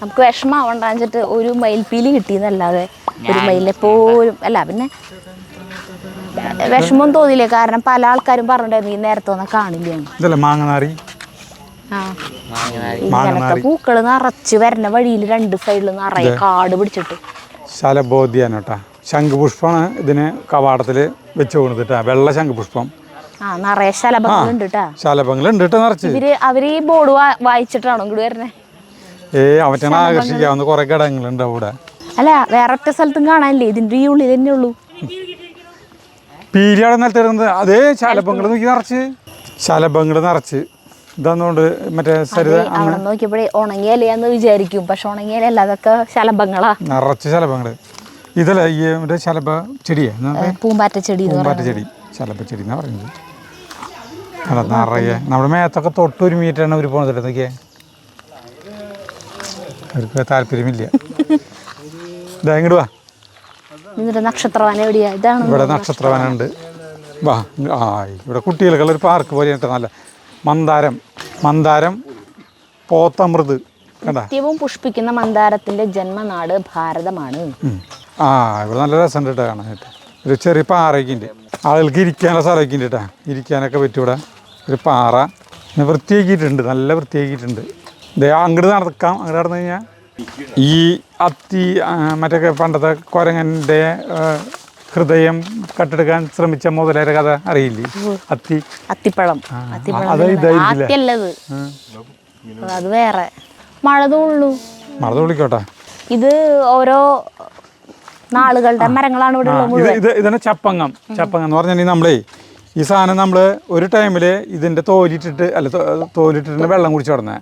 നമുക്ക് വിഷമാവണ്ടാച്ചിട്ട് ഒരു മയിൽപ്പീലി കിട്ടിയെന്നല്ലാതെ ഒരു മയിലിനെ പോലും അല്ല. പിന്നെ വിഷമം തോന്നിയില്ലേ, കാരണം പല ആൾക്കാരും പറഞ്ഞിട്ടുണ്ടായിരുന്നു ഈ നേരത്തെ ഒന്നും കാണില്ല. ഇതല്ലേ മാങ്ങനാറി? ഇങ്ങനത്തെ പൂക്കള് നിറച്ച് വരുന്ന വഴിയിൽ 2 സൈഡിൽ നിറയെ കാട് പിടിച്ചിട്ട് ശലഭോദ്യാനം കേട്ടാ. ശംഖുപുഷ്പമാണ് ഇതിന് കവാടത്തിൽ വെച്ച് കൊടുത്തിട്ടാ. വെള്ള ശംഖുപുഷ്പം ആ നിറയെ ശലഭങ്ങളുണ്ട് കേട്ടാ. ശലഭങ്ങളുണ്ട് കേട്ടോ നിറച്ച്. അവര് ഈ ബോർഡ് വായിച്ചിട്ടാണോ ഇങ്ങോട്ട് വരണേ? അവറ്റങ്ങളെ ആകർഷിക്കാവുന്ന കുറെ ഘടകങ്ങളുണ്ട് അവിടെ. അല്ല വേറെ ഒറ്റ സ്ഥലത്തും കാണാനില്ലേ, ഇതിന്റെ ഈ ഉള്ളിൽ തന്നെ ഉള്ളൂ. പീലിയാണ് നിലത്തിടുന്നത്. അതേ ശലഭങ്ങൾ നോക്കി നിറച്ച്, ശലഭങ്ങൾ നിറച്ച്. ഇതാന്നുകൊണ്ട് മറ്റേ സരിത അവിടെ നോക്കിയപ്പോഴേ ഉണങ്ങിയലയാന്ന് വിചാരിക്കും, പക്ഷെ ഉണങ്ങിയലല്ല, അതൊക്കെ ശലഭങ്ങളാ, നിറച്ച് ശലഭങ്ങൾ. ഇതല്ല ഈ മറ്റേ ശലഭ ചെടിയാ, പൂമ്പാറ്റ ചെടി. പൂമ്പാറ്റ ചെടി, ശലഭ ചെടി എന്നാ പറയുന്നത്. അല്ല നിറയെ നമ്മുടെ മേത്തൊക്കെ തൊട്ട് ഒരു മീറ്ററാണ് അവർ പോകുന്നത്. നോക്കിയേ, അവർക്ക് താല്പര്യമില്ല. ഇതാ ഇങ്ങോട്ട് വാ. നക്ഷത്രവന എവിടെയാ? ഇതാണ് ഇവിടെ നക്ഷത്രവന ഉണ്ട്. വാ. ഇവിടെ കുട്ടികൾക്കുള്ള ഒരു പാർക്ക് പോലെ നല്ല മന്ദാരം പോത്തമൃത് കണ്ടാ. നിത്യവും പുഷ്പിക്കുന്ന മന്ദാരത്തിന്റെ ജന്മനാട് ഭാരതമാണ്. ഇവിടെ നല്ല രസമുണ്ട് കേട്ടോ കാണാനായിട്ട്. ഒരു ചെറിയ പാറയൊക്കെ ഉണ്ട്, ആളുകൾക്ക് ഇരിക്കാനുള്ള സ്ഥലമൊക്കെ ഉണ്ട് കേട്ടോ, ഇരിക്കാനൊക്കെ പറ്റും. ഇവിടെ ഒരു പാറ വൃത്തിയാക്കിയിട്ടുണ്ട്, നല്ല വൃത്തിയാക്കിയിട്ടുണ്ട്. അങ്ങോട്ട് നടക്കാം. അങ്ങോട്ട് നടന്നു കഴിഞ്ഞാൽ ഈ അത്തി മറ്റൊക്കെ പണ്ടത്തെ കുരങ്ങൻ്റെ ഹൃദയം കട്ടെടുക്കാൻ ശ്രമിച്ച മുതലേറെ കഥ അറിയില്ലേ? അത്തിപ്പഴം. അത് വേറെ. മഴ തുള്ളിക്കോട്ടെ. ഇത് ഓരോ നാളുകളുടെ മരങ്ങളാണ് ഇവിടെ ഉള്ളത്. ഇതന്നെ ചപ്പങ്ങം എന്ന് പറഞ്ഞിട്ടുണ്ടെങ്കിൽ നമ്മളേ ഈ സാധനം നമ്മൾ ഒരു ടൈമിൽ ഇതിൻ്റെ തോലിട്ടിട്ട് വെള്ളം കുടിച്ചു തുടങ്ങേ.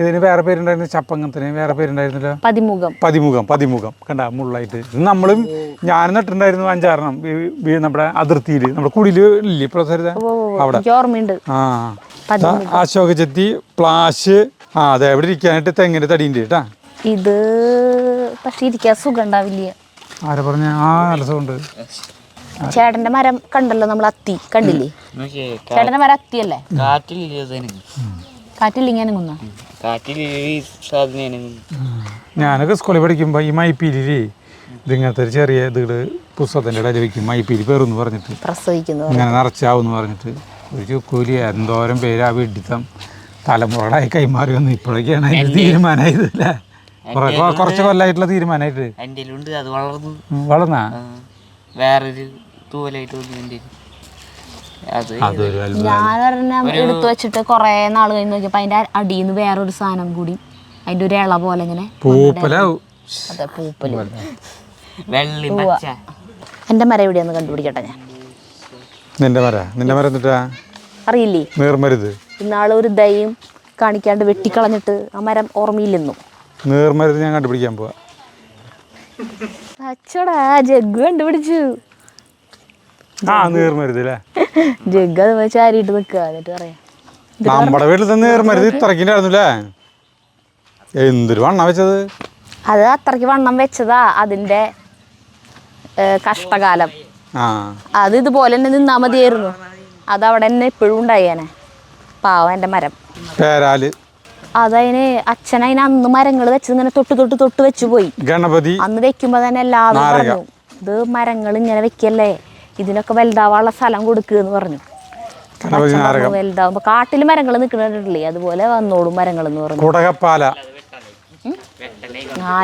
ഇതിന് വേറെ പേരുണ്ടായിരുന്നു, ചപ്പങ്ങത്തിന് വേറെ പേരുണ്ടായിരുന്നല്ലോ, പതിമുഖം കണ്ട മുള്ളായിട്ട്. ഇത് നമ്മളും ഞാനും നട്ടിട്ടുണ്ടായിരുന്നു 5-6 നമ്മുടെ അതിർത്തിയിൽ, നമ്മുടെ കുടിയിൽ ഇല്ലേ ഇപ്പോൾ അവിടെ. അശോക ചെത്തി, പ്ലാശ്. അതെ, എവിടെ ഇരിക്കാനായിട്ട് തെങ്ങിന്റെ തടിയുണ്ട് കേട്ടാ. ഇത് പക്ഷെ ഇരിക്കാൻ സുഖം ഉണ്ടാവില്ല. ആരെ പറഞ്ഞ? നല്ല സുഖമുണ്ട്. ചേട്ടന്റെ മരം കണ്ടല്ലോ നമ്മൾ, അത്തി കണ്ടില്ലേ? ചേട്ടന്റെ മരം അത്തിയല്ലേ? കാറ്റിലിങ്ങനെ ഞാനൊക്കെ സ്കൂളിൽ പഠിക്കുമ്പോൾ ഈ മൈപ്പീലി ഇതിങ്ങനത്തെ ഒരു ചെറിയ ഇതിട് പുസ്തകത്തിൻ്റെ ഇടയിൽ വയ്ക്കും. മൈപ്പീലി പേരെന്ന് പറഞ്ഞിട്ട് പ്രസവിക്കുന്നു, ഇങ്ങനെ നിറച്ചാവെന്ന് പറഞ്ഞിട്ട് ഒരു ചുക്കൂലി എന്തോരം പേര് ആ വെഡിത്തം തലമുറകളായി കൈമാറി വന്നു. ഇപ്പോഴൊക്കെയാണ് അതിന് തീരുമാനമായത് അല്ലേ? കുറച്ച് കൊല്ലമായിട്ടുള്ള തീരുമാനമായിട്ട് വളർന്നാ വേറൊരു ഞാൻ എടുത്തു വെച്ചിട്ട് കൊറേ നാള് കഴിഞ്ഞ് നോക്കിയപ്പോ അതിന്റെ അടിയിൽ നിന്ന് വേറൊരു സാധനം കൂടി, അതിന്റെ ഒരു ഇള പോലെ ഇങ്ങനെ പൂപ്പല്. എന്റെ മരം എവിടെയാന്ന് കണ്ടുപിടിക്കട്ടെ ഞാൻ. നിന്റെ മരം എന്നിട്ടാ അറിയില്ലേ? ഇന്നാള് ഒരു ദയും കാണിക്കാണ്ട് വെട്ടിക്കളഞ്ഞിട്ട് ആ മരം ഓർമ്മയില്ലെന്നു. നീർമരുത് ഞാൻ കണ്ടുപിടിക്കാൻ പോവാ. അച്ചോടാ, ജഗ്ഗു കണ്ടുപിടിച്ചു. നീർമരുതല്ലേ? ജഗ്ഗു അത് ചാരിയിട്ട് നിൽക്കുക. എന്നിട്ട് പറയാം, നമ്മുടെ വീട്ടിൽ നീർമരുത് ഇത്രക്കിണ്ടായിരുന്നില്ലേ? എന്തൊരു വണ്ണം വെച്ചത്. അത് അത്രയ്ക്ക് വണ്ണം വെച്ചതാ അതിന്റെ കഷ്ടകാലം. അത് ഇതുപോലെ തന്നെ നിന്നാ മതിയായിരുന്നു, അത് അവിടെ തന്നെ എപ്പോഴും ഉണ്ടായേനെ. പാവം എൻ്റെ മരം. അതതിന് അച്ഛൻ അന്ന് മരങ്ങൾ വെച്ചത് ഇങ്ങനെ തൊട്ട് വെച്ചു പോയി. ഗണപതി അന്ന് വെക്കുമ്പോ തന്നെ എല്ലാവരും പറഞ്ഞു, ഇത് മരങ്ങൾ ഇങ്ങനെ വെക്കല്ലേ, ഇതിനൊക്കെ വലുതാവാനുള്ള സ്ഥലം കൊടുക്കുക എന്ന് പറഞ്ഞു. വലുതാവുമ്പോ കാട്ടില് മരങ്ങൾ നിൽക്കണില്ലേ, അതുപോലെ വന്നോളും മരങ്ങൾ എന്ന് പറഞ്ഞു.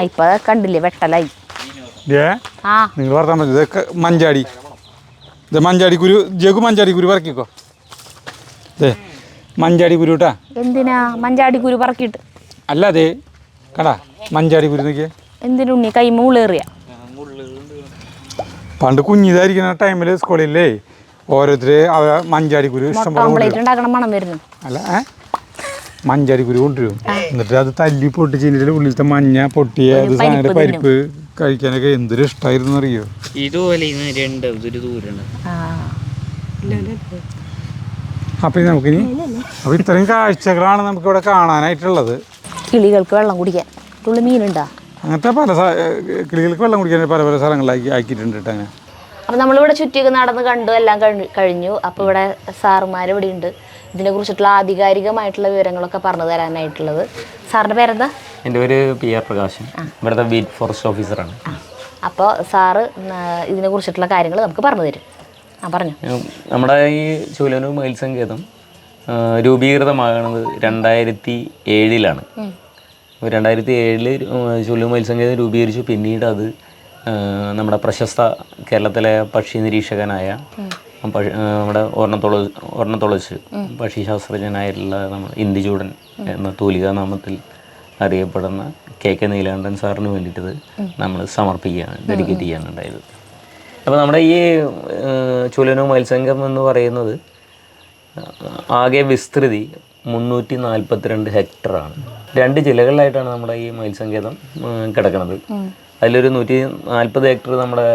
ഇപ്പൊ കണ്ടില്ലേ, വെട്ടലായി. മഞ്ചാടി കുരു പറക്കിക്കോ. മഞ്ചാടി കുരു കേട്ടാ. എന്തിനാ മഞ്ചാടി കുരു പറക്കിട്ട്? അല്ലാതെ കടാ മഞ്ചാടി കുരു നോക്കിയേ. എന്തിനുണ്ണി കൈ മുള്ളേറിയ? പണ്ട് കുഞ്ഞിതായിരിക്കുന്ന ടൈമില് സ്കൂളിലേ ഓരോരുത്തര് മഞ്ചാടി കുരു ഇഷ്ടംപോലെ മണം വരുന്നു. അല്ല മഞ്ചാടി കുരു കൊണ്ടുവരും, എന്നിട്ട് അത് തല്ലി പൊട്ടിച്ചതിൻ്റെ ഉള്ളിലത്തെ മഞ്ഞ പൊട്ടിയ സാധനം പരിപ്പ് കഴിക്കാനൊക്കെ എന്തൊരു ഇഷ്ടമായിരുന്നു അറിയോ. അപ്പൊ നമുക്കിനി അപ്പൊ ഇത്രയും കാഴ്ചകളാണ് നമുക്ക് ഇവിടെ കാണാനായിട്ടുള്ളത്. കിളികൾക്ക് വെള്ളം കുടിക്കാൻ തുള്ളി മീനുണ്ടാ, അങ്ങനത്തെ പല കിളികൾക്ക് വെള്ളം കുടിക്കാൻ പല സ്ഥലങ്ങളിലാക്കി ആക്കിയിട്ടുണ്ട് കേട്ടോ. അങ്ങനെ അപ്പം നമ്മളിവിടെ ചുറ്റിയൊക്കെ നടന്ന് കണ്ടു, എല്ലാം കഴിഞ്ഞു. അപ്പോൾ ഇവിടെ സാറുമാർ ഇവിടെ ഉണ്ട്, ഇതിനെ കുറിച്ചിട്ടുള്ള ആധികാരികമായിട്ടുള്ള വിവരങ്ങളൊക്കെ പറഞ്ഞു തരാനായിട്ടുള്ളത്. സാറിൻ്റെ പേരെന്താ? എൻ്റെ പേര് PR പ്രകാശൻ, ഇവിടുത്തെ ബീറ്റ് ഫോറസ്റ്റ് ഓഫീസറാണ്. അപ്പോൾ സാറ് ഇതിനെ കുറിച്ചിട്ടുള്ള കാര്യങ്ങൾ നമുക്ക് പറഞ്ഞു തരും. പറഞ്ഞു. നമ്മുടെ ഈ ചൂലന്നൂർ മയിൽ സങ്കേതം രൂപീകൃതമാകുന്നത് 2007 2007 ചൂലന്നൂർ മയിൽ സങ്കേതം രൂപീകരിച്ചു. പിന്നീട് അത് നമ്മുടെ പ്രശസ്ത കേരളത്തിലെ പക്ഷി നിരീക്ഷകനായ നമ്മുടെ ഒരെണ്ണത്തുളച്ച് പക്ഷിശാസ്ത്രജ്ഞനായിട്ടുള്ള നമ്മൾ ഇന്ദുചൂടൻ എന്ന തൂലികാനാമത്തിൽ അറിയപ്പെടുന്ന KK നീലകണ്ഠൻ സാറിന് വേണ്ടിയിട്ടത് നമ്മൾ സമർപ്പിക്കുകയാണ്, ഡെഡിക്കേറ്റ് ചെയ്യാനുണ്ടായത്. അപ്പോൾ നമ്മുടെ ഈ ചൂലനു മത്സ്യസംഘം എന്ന് പറയുന്നത് ആകെ വിസ്തൃതി 342 ഹെക്ടറാണ്. 2 ജില്ലകളിലായിട്ടാണ് നമ്മുടെ ഈ മത്സ്യസങ്കേതം കിടക്കുന്നത്. അതിലൊരു 140 ഹെക്ടർ നമ്മുടെ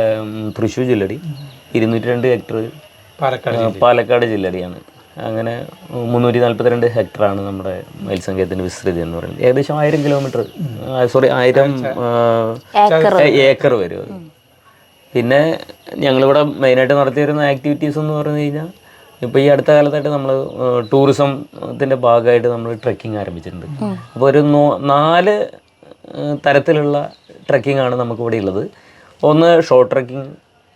തൃശ്ശൂർ ജില്ലടി, 202 ഹെക്ടർ പാലക്കാട് ജില്ലടിയാണ്. അങ്ങനെ 342 ഹെക്ടറാണ് നമ്മുടെ മത്സ്യസങ്കേതത്തിൻ്റെ വിസ്തൃതി എന്ന് പറയുന്നത്. ഏകദേശം 1000 കിലോമീറ്റർ 1000 ഏക്കർ വരും അത്. പിന്നെ ഞങ്ങളിവിടെ മെയിനായിട്ട് നടത്തി വരുന്ന ആക്ടിവിറ്റീസ് എന്ന് പറഞ്ഞു കഴിഞ്ഞാൽ ഇപ്പോൾ ഈ അടുത്ത കാലത്തായിട്ട് നമ്മൾ ടൂറിസത്തിൻ്റെ ഭാഗമായിട്ട് നമ്മൾ ട്രെക്കിംഗ് ആരംഭിച്ചിട്ടുണ്ട്. അപ്പോൾ ഒരു 4 തരത്തിലുള്ള ട്രെക്കിംഗ് ആണ് നമുക്കിവിടെ ഉള്ളത്. ഒന്ന് ഷോർട്ട് ട്രെക്കിംഗ്,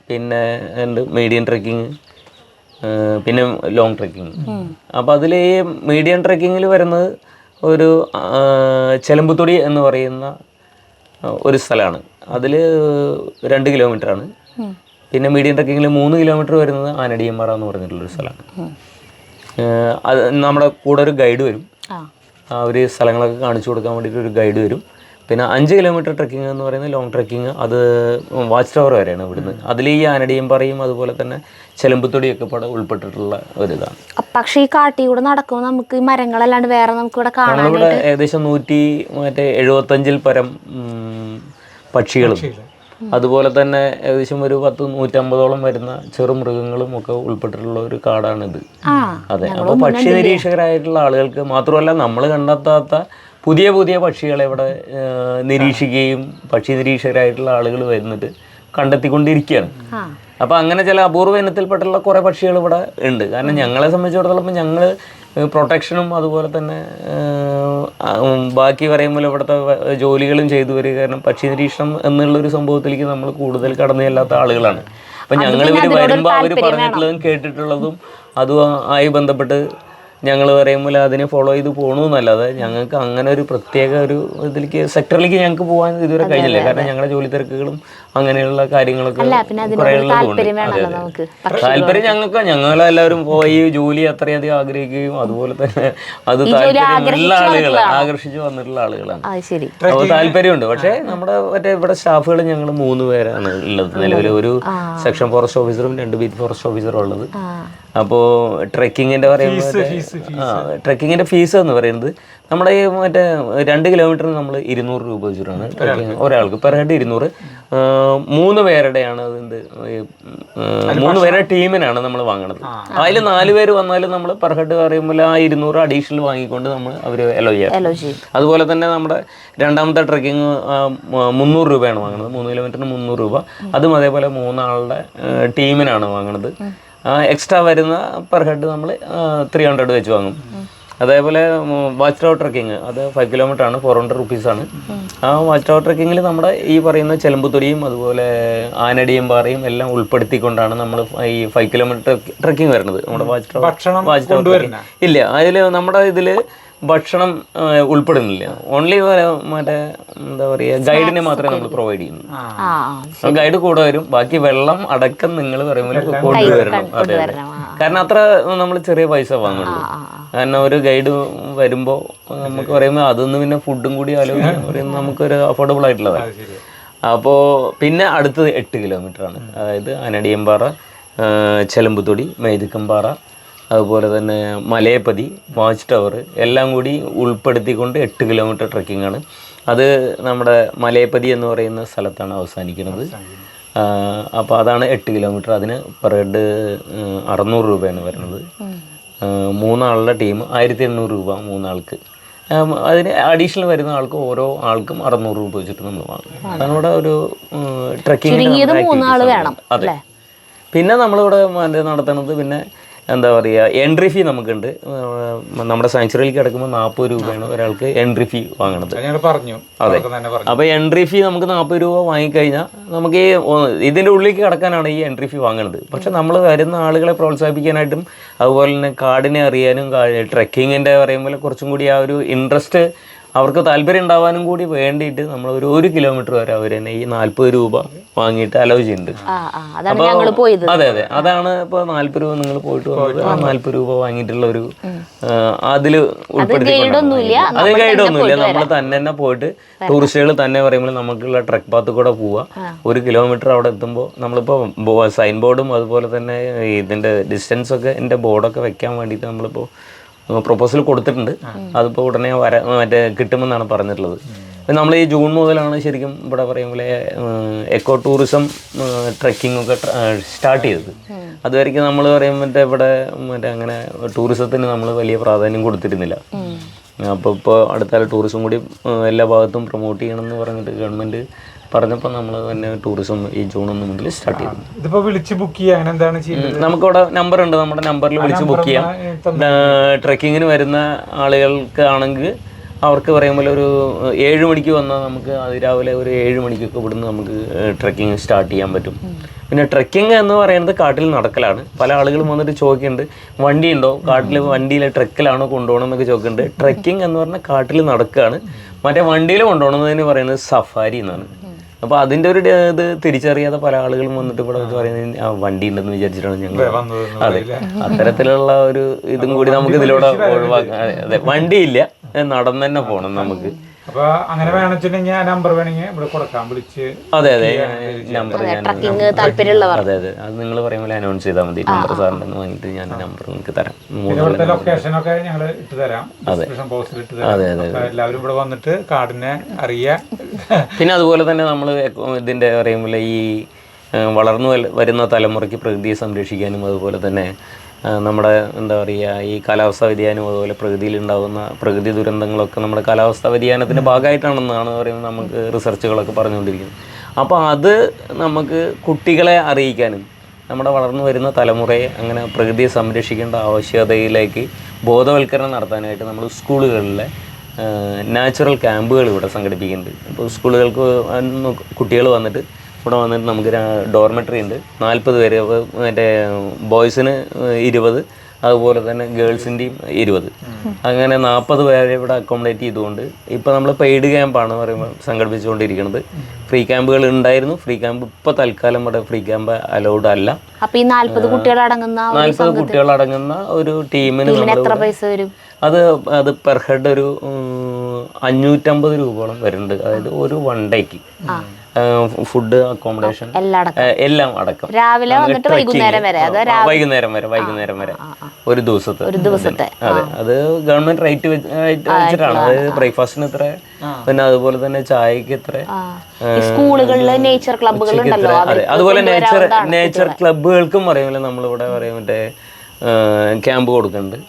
പിന്നെ മീഡിയം ട്രെക്കിംഗ്, പിന്നെ ലോങ് ട്രെക്കിംഗ്. അപ്പോൾ അതിൽ ഈ മീഡിയം ട്രെക്കിങ്ങിൽ വരുന്നത് ഒരു ചെലമ്പുത്തൊടി എന്ന് പറയുന്ന ഒരു സ്ഥലമാണ്. അതിൽ 2 കിലോമീറ്ററാണ്. പിന്നെ മീഡിയം ട്രെക്കിങ്ങിൽ 3 കിലോമീറ്റർ വരുന്നത് ആനടിയമ്പാറ എന്ന് പറഞ്ഞിട്ടുള്ളൊരു സ്ഥലമാണ്. അത് നമ്മുടെ കൂടെ ഒരു ഗൈഡ് വരും. അവർ സ്ഥലങ്ങളൊക്കെ കാണിച്ചു കൊടുക്കാൻ വേണ്ടിയിട്ട് ഒരു ഗൈഡ് വരും. പിന്നെ 5 കിലോമീറ്റർ ട്രെക്കിംഗ് എന്ന് പറയുന്നത് ലോങ് ട്രെക്കിംഗ്, അത് വാച്ച് ടവർ വരെയാണ് ഇവിടുന്ന്. അതിൽ ഈ ആനടിയമ്പാറയും അതുപോലെ തന്നെ ചെലമ്പുത്തൊടിയൊക്കെ ഇവിടെ ഉൾപ്പെട്ടിട്ടുള്ള ഒരിതാണ്. പക്ഷേ ഈ കാട്ടിലൂടെ നടക്കുമ്പോൾ നമുക്ക് മരങ്ങളല്ലാണ്ട് വേറെ നമുക്ക് ഇവിടെ കാണാൻ നമ്മളിവിടെ ഏകദേശം 175 പരം പക്ഷികളും അതുപോലെ തന്നെ ഏകദേശം ഒരു 150-150 വരുന്ന ചെറുമൃഗങ്ങളും ഒക്കെ ഉൾപ്പെട്ടിട്ടുള്ള ഒരു കാടാണിത്. അതെ. അപ്പോൾ പക്ഷി നിരീക്ഷകരായിട്ടുള്ള ആളുകൾക്ക് മാത്രമല്ല, നമ്മൾ കണ്ടെത്താത്ത പുതിയ പുതിയ പക്ഷികളെ ഇവിടെ നിരീക്ഷിക്കുകയും പക്ഷി നിരീക്ഷകരായിട്ടുള്ള ആളുകൾ വരുന്നിട്ട് കണ്ടെത്തിക്കൊണ്ടിരിക്കുകയാണ്. അപ്പോൾ അങ്ങനെ ചില അപൂർവ ഇനത്തിൽപ്പെട്ടുള്ള കുറേ പക്ഷികൾ ഇവിടെ ഉണ്ട്. കാരണം ഞങ്ങളെ സംബന്ധിച്ചിടത്തോളം ഞങ്ങൾ പ്രൊട്ടക്ഷനും അതുപോലെ തന്നെ ബാക്കി പറയുമ്പോൾ ഇവിടുത്തെ ജോലികളും ചെയ്തു വരിക. കാരണം പക്ഷി നിരീക്ഷണം എന്നുള്ളൊരു സംഭവത്തിലേക്ക് നമ്മൾ കൂടുതൽ കടന്നു ചെല്ലാത്ത ആളുകളാണ്. അപ്പം ഞങ്ങൾ ഇവർ വരുമ്പോൾ അവർ പറഞ്ഞിട്ടുള്ളതും കേട്ടിട്ടുള്ളതും അതുമായി ബന്ധപ്പെട്ട് ഞങ്ങൾ പറയുമ്പോൾ അതിനെ ഫോളോ ചെയ്ത് പോകണമെന്നല്ലാതെ ഞങ്ങൾക്ക് അങ്ങനെ ഒരു പ്രത്യേക ഒരു ഇതിലേക്ക് സെക്ടറിലേക്ക് ഞങ്ങൾക്ക് പോകാൻ ഇതുവരെ കഴിഞ്ഞില്ല. കാരണം ഞങ്ങളുടെ ജോലി തിരക്കുകളും അങ്ങനെയുള്ള കാര്യങ്ങളൊക്കെ കുറേ ഉള്ളതുകൊണ്ട് താല്പര്യം ഞങ്ങളെല്ലാവരും പോയി ജോലി അത്രയധികം ആഗ്രഹിക്കുകയും അതുപോലെ തന്നെ അത് താല്പര്യമുള്ള ആളുകൾ ആകർഷിച്ച് വന്നിട്ടുള്ള ആളുകളാണ്. അപ്പോൾ താല്പര്യമുണ്ട്. പക്ഷേ നമ്മുടെ ഇവിടെ സ്റ്റാഫുകൾ ഞങ്ങൾ 3 പേരാണ് ഉള്ളത് നിലവിൽ. ഒരു സെക്ഷൻ ഫോറസ്റ്റ് ഓഫീസറും 2 ബീറ്റ് ഫോറസ്റ്റ് ഓഫീസറും ഉള്ളത്. അപ്പോൾ ട്രെക്കിങ്ങിൻ്റെ ട്രെക്കിങ്ങിൻ്റെ ഫീസ് എന്ന് പറയുന്നത് നമ്മുടെ ഈ 2 കിലോമീറ്ററിന് നമ്മൾ 200 രൂപ വെച്ചിട്ടാണ് ട്രെക്കിങ് ഒരാൾക്ക് പെർ ഹെഡ് 200. 3 പേരുടെയാണ് അതിൻ്റെ 3 പേരുടെ ടീമിനാണ് നമ്മൾ വാങ്ങുന്നത്. അതിൽ 4 പേര് വന്നാലും നമ്മൾ പെർ ഹെഡ് പറയുമ്പോൾ ആ 200 അഡീഷണൽ വാങ്ങിക്കൊണ്ട് നമ്മൾ അവർ അലോ ചെയ്യാം. അതുപോലെ തന്നെ നമ്മുടെ രണ്ടാമത്തെ ട്രെക്കിങ് 300 രൂപയാണ് വാങ്ങുന്നത്. 3 കിലോമീറ്ററിന് 300 രൂപ. അതും അതേപോലെ 3 ആളുടെ ടീമിനാണ് വാങ്ങുന്നത്. എക്സ്ട്രാ വരുന്ന പെർ ഹെഡ് നമ്മൾ 300 വെച്ച് വാങ്ങും. അതേപോലെ വാച്ച് ടവർ ട്രെക്കിങ് അത് 5 കിലോമീറ്റർ ആണ്, 400 റുപ്പീസാണ്. ആ വാച്ച് ടവർ ട്രെക്കിങ്ങിൽ നമ്മുടെ ഈ പറയുന്ന ചെലമ്പുത്തൊടിയും അതുപോലെ ആനടിയമ്പാറയും എല്ലാം ഉൾപ്പെടുത്തിക്കൊണ്ടാണ് നമ്മൾ ഈ 5 കിലോമീറ്റർ ട്രെക്കിങ് വരുന്നത്. നമ്മുടെ വാച്ച് ടവർ ഇല്ല, അതിൽ നമ്മുടെ ഇതിൽ ഭക്ഷണം ഉൾപ്പെടുന്നില്ല. ഓൺലി മറ്റേ എന്താ പറയുക ഗൈഡിനെ മാത്രമേ നമ്മൾ പ്രൊവൈഡ് ചെയ്യുന്നു. ഗൈഡ് കൂടെ വരും. ബാക്കി വെള്ളം അടക്കം നിങ്ങൾ പറയുമ്പോൾ കൊണ്ടുവരണം. അതെ, കാരണം അത്ര നമ്മൾ ചെറിയ പൈസ വാങ്ങുള്ളൂ. കാരണം ഒരു ഗൈഡ് വരുമ്പോൾ നമുക്ക് പറയുമ്പോൾ അതൊന്നും പിന്നെ ഫുഡും കൂടി ആലോചിക്കാൻ പറയുമ്പോൾ നമുക്കൊരു അഫോർഡബിൾ ആയിട്ടുള്ളതാണ്. അപ്പോൾ പിന്നെ അടുത്തത് 8 കിലോമീറ്ററാണ്. അതായത് ആനടിയമ്പാറ, ചെലമ്പുത്തൊടി, മെയ്തുക്കമ്പാറ, അതുപോലെ തന്നെ മലയപ്പതി, വാച്ച് ടവർ എല്ലാം കൂടി ഉൾപ്പെടുത്തിക്കൊണ്ട് 8 കിലോമീറ്റർ ട്രെക്കിംഗ് ആണ്. അത് നമ്മുടെ മലയപ്പതി എന്ന് പറയുന്ന സ്ഥലത്താണ് അവസാനിക്കുന്നത്. അപ്പോൾ അതാണ് 8 കിലോമീറ്റർ. അതിന് പെർ ഹെഡ് 600 രൂപയാണ് വരുന്നത്. 3 ആളുടെ ടീം 1800 രൂപ 3 ആൾക്ക്. അതിന് അഡീഷണൽ വരുന്ന ആൾക്ക് ഓരോ ആൾക്കും 600 രൂപ വെച്ചിട്ട് നമ്മൾ വാങ്ങും. അതാണ് ഇവിടെ ഒരു ട്രെക്കിംഗ്. അതെ. പിന്നെ നമ്മളിവിടെ നടത്തുന്നത് പിന്നെ എന്താ പറയുക എൻട്രി ഫീ നമുക്കുണ്ട്. നമ്മുടെ സാങ്ച്വറിയിലേക്ക് കിടക്കുമ്പോൾ 40 രൂപയാണ് ഒരാൾക്ക് എൻട്രി ഫീ വാങ്ങണത്. അതെ. അപ്പോൾ എൻട്രി ഫീ നമുക്ക് 40 രൂപ വാങ്ങിക്കഴിഞ്ഞാൽ നമുക്ക് ഈ ഇതിൻ്റെ ഉള്ളിലേക്ക് കിടക്കാനാണ് ഈ എൻട്രി ഫീ വാങ്ങുന്നത്. പക്ഷെ നമ്മൾ വരുന്ന ആളുകളെ പ്രോത്സാഹിപ്പിക്കാനായിട്ടും അതുപോലെ തന്നെ കാടിനെ അറിയാനും ട്രെക്കിങ്ങിൻ്റെ പറയുമ്പോൾ കുറച്ചും കൂടി ആ ഒരു ഇൻട്രസ്റ്റ് അവർക്ക് താല്പര്യം ഉണ്ടാവാനും കൂടി വേണ്ടിയിട്ട് നമ്മൾ ഒരു 1 കിലോമീറ്റർ വരെ അവർ തന്നെ ഈ 40 രൂപ വാങ്ങിയിട്ട് അലോ ചെയ്യുന്നുണ്ട്. അപ്പോൾ അതെ അതെ, അതാണ് ഇപ്പോൾ 40 രൂപ നിങ്ങൾ പോയിട്ട് വന്നത്, ആ 40 രൂപ വാങ്ങിയിട്ടുള്ള ഒരു അതിൽ ഉൾപ്പെടുത്തിക്കൊണ്ടില്ല. അത് ഗൈഡൊന്നുമില്ല, നമ്മൾ തന്നെ പോയിട്ട് ടൂറിസ്റ്റുകൾ തന്നെ പറയുമ്പോൾ നമുക്കുള്ള ട്രക്ക് പാത്ത് കൂടെ പോവുക. 1 കിലോമീറ്റർ അവിടെ എത്തുമ്പോൾ നമ്മളിപ്പോൾ സൈൻ ബോർഡും അതുപോലെ തന്നെ ഇതിൻ്റെ ഡിസ്റ്റൻസ് ഒക്കെ എൻ്റെ ബോർഡൊക്കെ വെക്കാൻ വേണ്ടിയിട്ട് നമ്മളിപ്പോൾ പ്രൊപ്പോസൽ കൊടുത്തിട്ടുണ്ട്. അതിപ്പോൾ ഉടനെ മറ്റേ കിട്ടുമെന്നാണ് പറഞ്ഞിട്ടുള്ളത്. നമ്മൾ ഈ ജൂൺ മുതലാണ് ശരിക്കും ഇവിടെ പറയും പോലെ എക്കോ ടൂറിസം ട്രെക്കിംഗ് ഒക്കെ സ്റ്റാർട്ട് ചെയ്തത്. അതുവരെയ്ക്കും നമ്മൾ പറയും ഇവിടെ അങ്ങനെ ടൂറിസത്തിന് നമ്മൾ വലിയ പ്രാധാന്യം കൊടുത്തിരുന്നില്ല. അപ്പോൾ ഇപ്പോൾ അടുത്ത ടൂറിസം കൂടി എല്ലാ ഭാഗത്തും പ്രൊമോട്ട് ചെയ്യണമെന്ന് പറഞ്ഞിട്ട് ഗവൺമെൻറ് പറഞ്ഞപ്പോൾ നമ്മൾ തന്നെ ടൂറിസം ഈ ജൂൺ 1 മുതൽ സ്റ്റാർട്ട് ചെയ്തു. ഇതിപ്പോൾ വിളിച്ച് ബുക്ക് ചെയ്യാൻ അങ്ങനെ എന്താണ് ചെയ്യുന്നത്? നമുക്കിവിടെ നമ്പർ ഉണ്ട്, നമ്മുടെ നമ്പറിൽ വിളിച്ച് ബുക്ക് ചെയ്യാം. ട്രെക്കിങ്ങിന് വരുന്ന ആളുകൾക്ക് ആണെങ്കിൽ അവർക്ക് പറയുമ്പോൾ ഒരു 7 മണിക്ക് വന്നാൽ നമുക്ക് അതിരാവിലെ ഒരു 7 മണിക്കൊക്കെ ഇവിടുന്ന് നമുക്ക് ട്രെക്കിങ് സ്റ്റാർട്ട് ചെയ്യാൻ പറ്റും. പിന്നെ ട്രെക്കിങ് എന്ന് പറയുന്നത് കാട്ടിൽ നടക്കലാണ്. പല ആളുകളും വന്നിട്ട് ചോദിക്കുന്നുണ്ട് വണ്ടി ഉണ്ടോ, കാട്ടിൽ വണ്ടിയിലെ ട്രെക്കിലാണോ കൊണ്ടുപോകണം എന്നൊക്കെ ചോദിക്കുന്നുണ്ട്. ട്രെക്കിംഗ് എന്ന് പറഞ്ഞാൽ കാട്ടിൽ നടക്കുകയാണ്, മറ്റേ വണ്ടിയിൽ കൊണ്ടുപോകണമെന്ന് പറയുന്നത് സഫാരി എന്നാണ്. അപ്പോൾ അതിൻ്റെ ഒരു ഇത് തിരിച്ചറിയാതെ പല ആളുകളും വന്നിട്ട് ഇവിടെ പറയുന്നത് വണ്ടി ഉണ്ടെന്ന് വിചാരിച്ചിട്ടാണ് ഞങ്ങൾ. അതെ, അത്തരത്തിലുള്ള ഒരു ഇതും കൂടി നമുക്ക് ഇതിലൂടെ ഒഴിവാക്കാം. അതെ, വണ്ടിയില്ല, നടന്നു തന്നെ പോകണം നമുക്ക്. അപ്പോൾ അങ്ങനെ വേണമെന്നുണ്ടെങ്കിൽ ആ നമ്പർ വേണമെങ്കിൽ ഇവിടെ കൊടുക്കാം, വിളിച്ച്. അതെ അതെ, നമ്പർ ഞാൻ അതെ അതെ അത് നിങ്ങൾ പറയുമ്പോൾ അനൗൺസ് ചെയ്താൽ മതി. നമ്പർ സാറിൻ്റെ വാങ്ങിയിട്ട് ഞാൻ നമ്പർ നിങ്ങൾക്ക് തരാം. ലൊക്കേഷനൊക്കെ ഞങ്ങൾ ഇട്ട് തരാം, ഡിസ്ക്രിപ്ഷൻ ബോക്സിൽ ഇട്ട് തരാം. അതെ അതെ, എല്ലാവരും ഇവിടെ വന്നിട്ട് കാടിനെ അറിയാം. പിന്നെ അതുപോലെ തന്നെ നമ്മൾ ഇതിൻ്റെ പറയുമ്പോൾ ഈ വളർന്നു വരുന്ന തലമുറയ്ക്ക് പ്രകൃതിയെ സംരക്ഷിക്കാനും അതുപോലെ തന്നെ നമ്മുടെ എന്താ പറയുക ഈ കാലാവസ്ഥാ വ്യതിയാനം അതുപോലെ പ്രകൃതിയിലുണ്ടാകുന്ന പ്രകൃതി ദുരന്തങ്ങളൊക്കെ നമ്മുടെ കാലാവസ്ഥാ വ്യതിയാനത്തിൻ്റെ ഭാഗമായിട്ടാണെന്നാണ് പറയുന്നത് നമുക്ക് റിസർച്ചുകളൊക്കെ പറഞ്ഞുകൊണ്ടിരിക്കുന്നത്. അപ്പോൾ അത് നമുക്ക് കുട്ടികളെ അറിയിക്കാനും നമ്മുടെ വളർന്നു വരുന്ന തലമുറയെ അങ്ങനെ പ്രകൃതിയെ സംരക്ഷിക്കേണ്ട ആവശ്യകതയിലേക്ക് ബോധവൽക്കരണം നടത്താനായിട്ട് നമ്മൾ സ്കൂളുകളിലെ നാച്ചുറൽ ക്യാമ്പുകൾ ഇവിടെ സംഘടിപ്പിക്കുന്നുണ്ട്. അപ്പോൾ സ്കൂളുകൾക്ക് കുട്ടികൾ വന്നിട്ട് ഇവിടെ വന്നിട്ട് നമുക്ക് ഡോർമെട്രി ഉണ്ട്, 40 പേര്, മറ്റേ ബോയ്സിന് 20, അതുപോലെ തന്നെ ഗേൾസിൻ്റെയും 20, അങ്ങനെ 40 പേരെ ഇവിടെ അക്കോമഡേറ്റ് ചെയ്തുകൊണ്ട് ഇപ്പോൾ നമ്മൾ പെയ്ഡ് ക്യാമ്പാണ് പറയുമ്പോൾ സംഘടിപ്പിച്ചുകൊണ്ടിരിക്കുന്നത്. ഫ്രീ ക്യാമ്പുകൾ ഉണ്ടായിരുന്നു, ഫ്രീ ക്യാമ്പ് ഇപ്പോൾ തൽക്കാലം ഇവിടെ ഫ്രീ ക്യാമ്പ് അലൗഡ് അല്ല. അപ്പോൾ ഈ 40 കുട്ടികൾ അടങ്ങുന്ന ഒരു ടീമിന് അത് പെർ ഹെഡ് ഒരു 550 രൂപയോളം വരുന്നുണ്ട്. അതായത് ഒരു 1 ഡേക്ക് ഫുഡ് അക്കോമഡേഷൻ എല്ലാം അടക്കം. രാവിലെ വന്നിട്ട് വൈകുന്നേരം വരെ ഒരു ദിവസത്തെ. അതെ, അത് ഗവൺമെന്റ് റേറ്റ് വെച്ചിട്ടാണ്. അതായത് ബ്രേക്ക്ഫാസ്റ്റിന് ഇത്ര, പിന്നെ അതുപോലെ തന്നെ ചായക്ക് ഇത്ര. സ്കൂളുകളിലെ നേച്ചർ ക്ലബ്ബുകൾ ഉണ്ടല്ലോ, അതെ, അതുപോലെ നേച്ചർ ക്ലബ്ബുകൾക്കും പറയുമ്പോൾ നമ്മളിവിടെ പറയും മറ്റേ ക്യാമ്പ് കൊടുക്കുന്നുണ്ട്.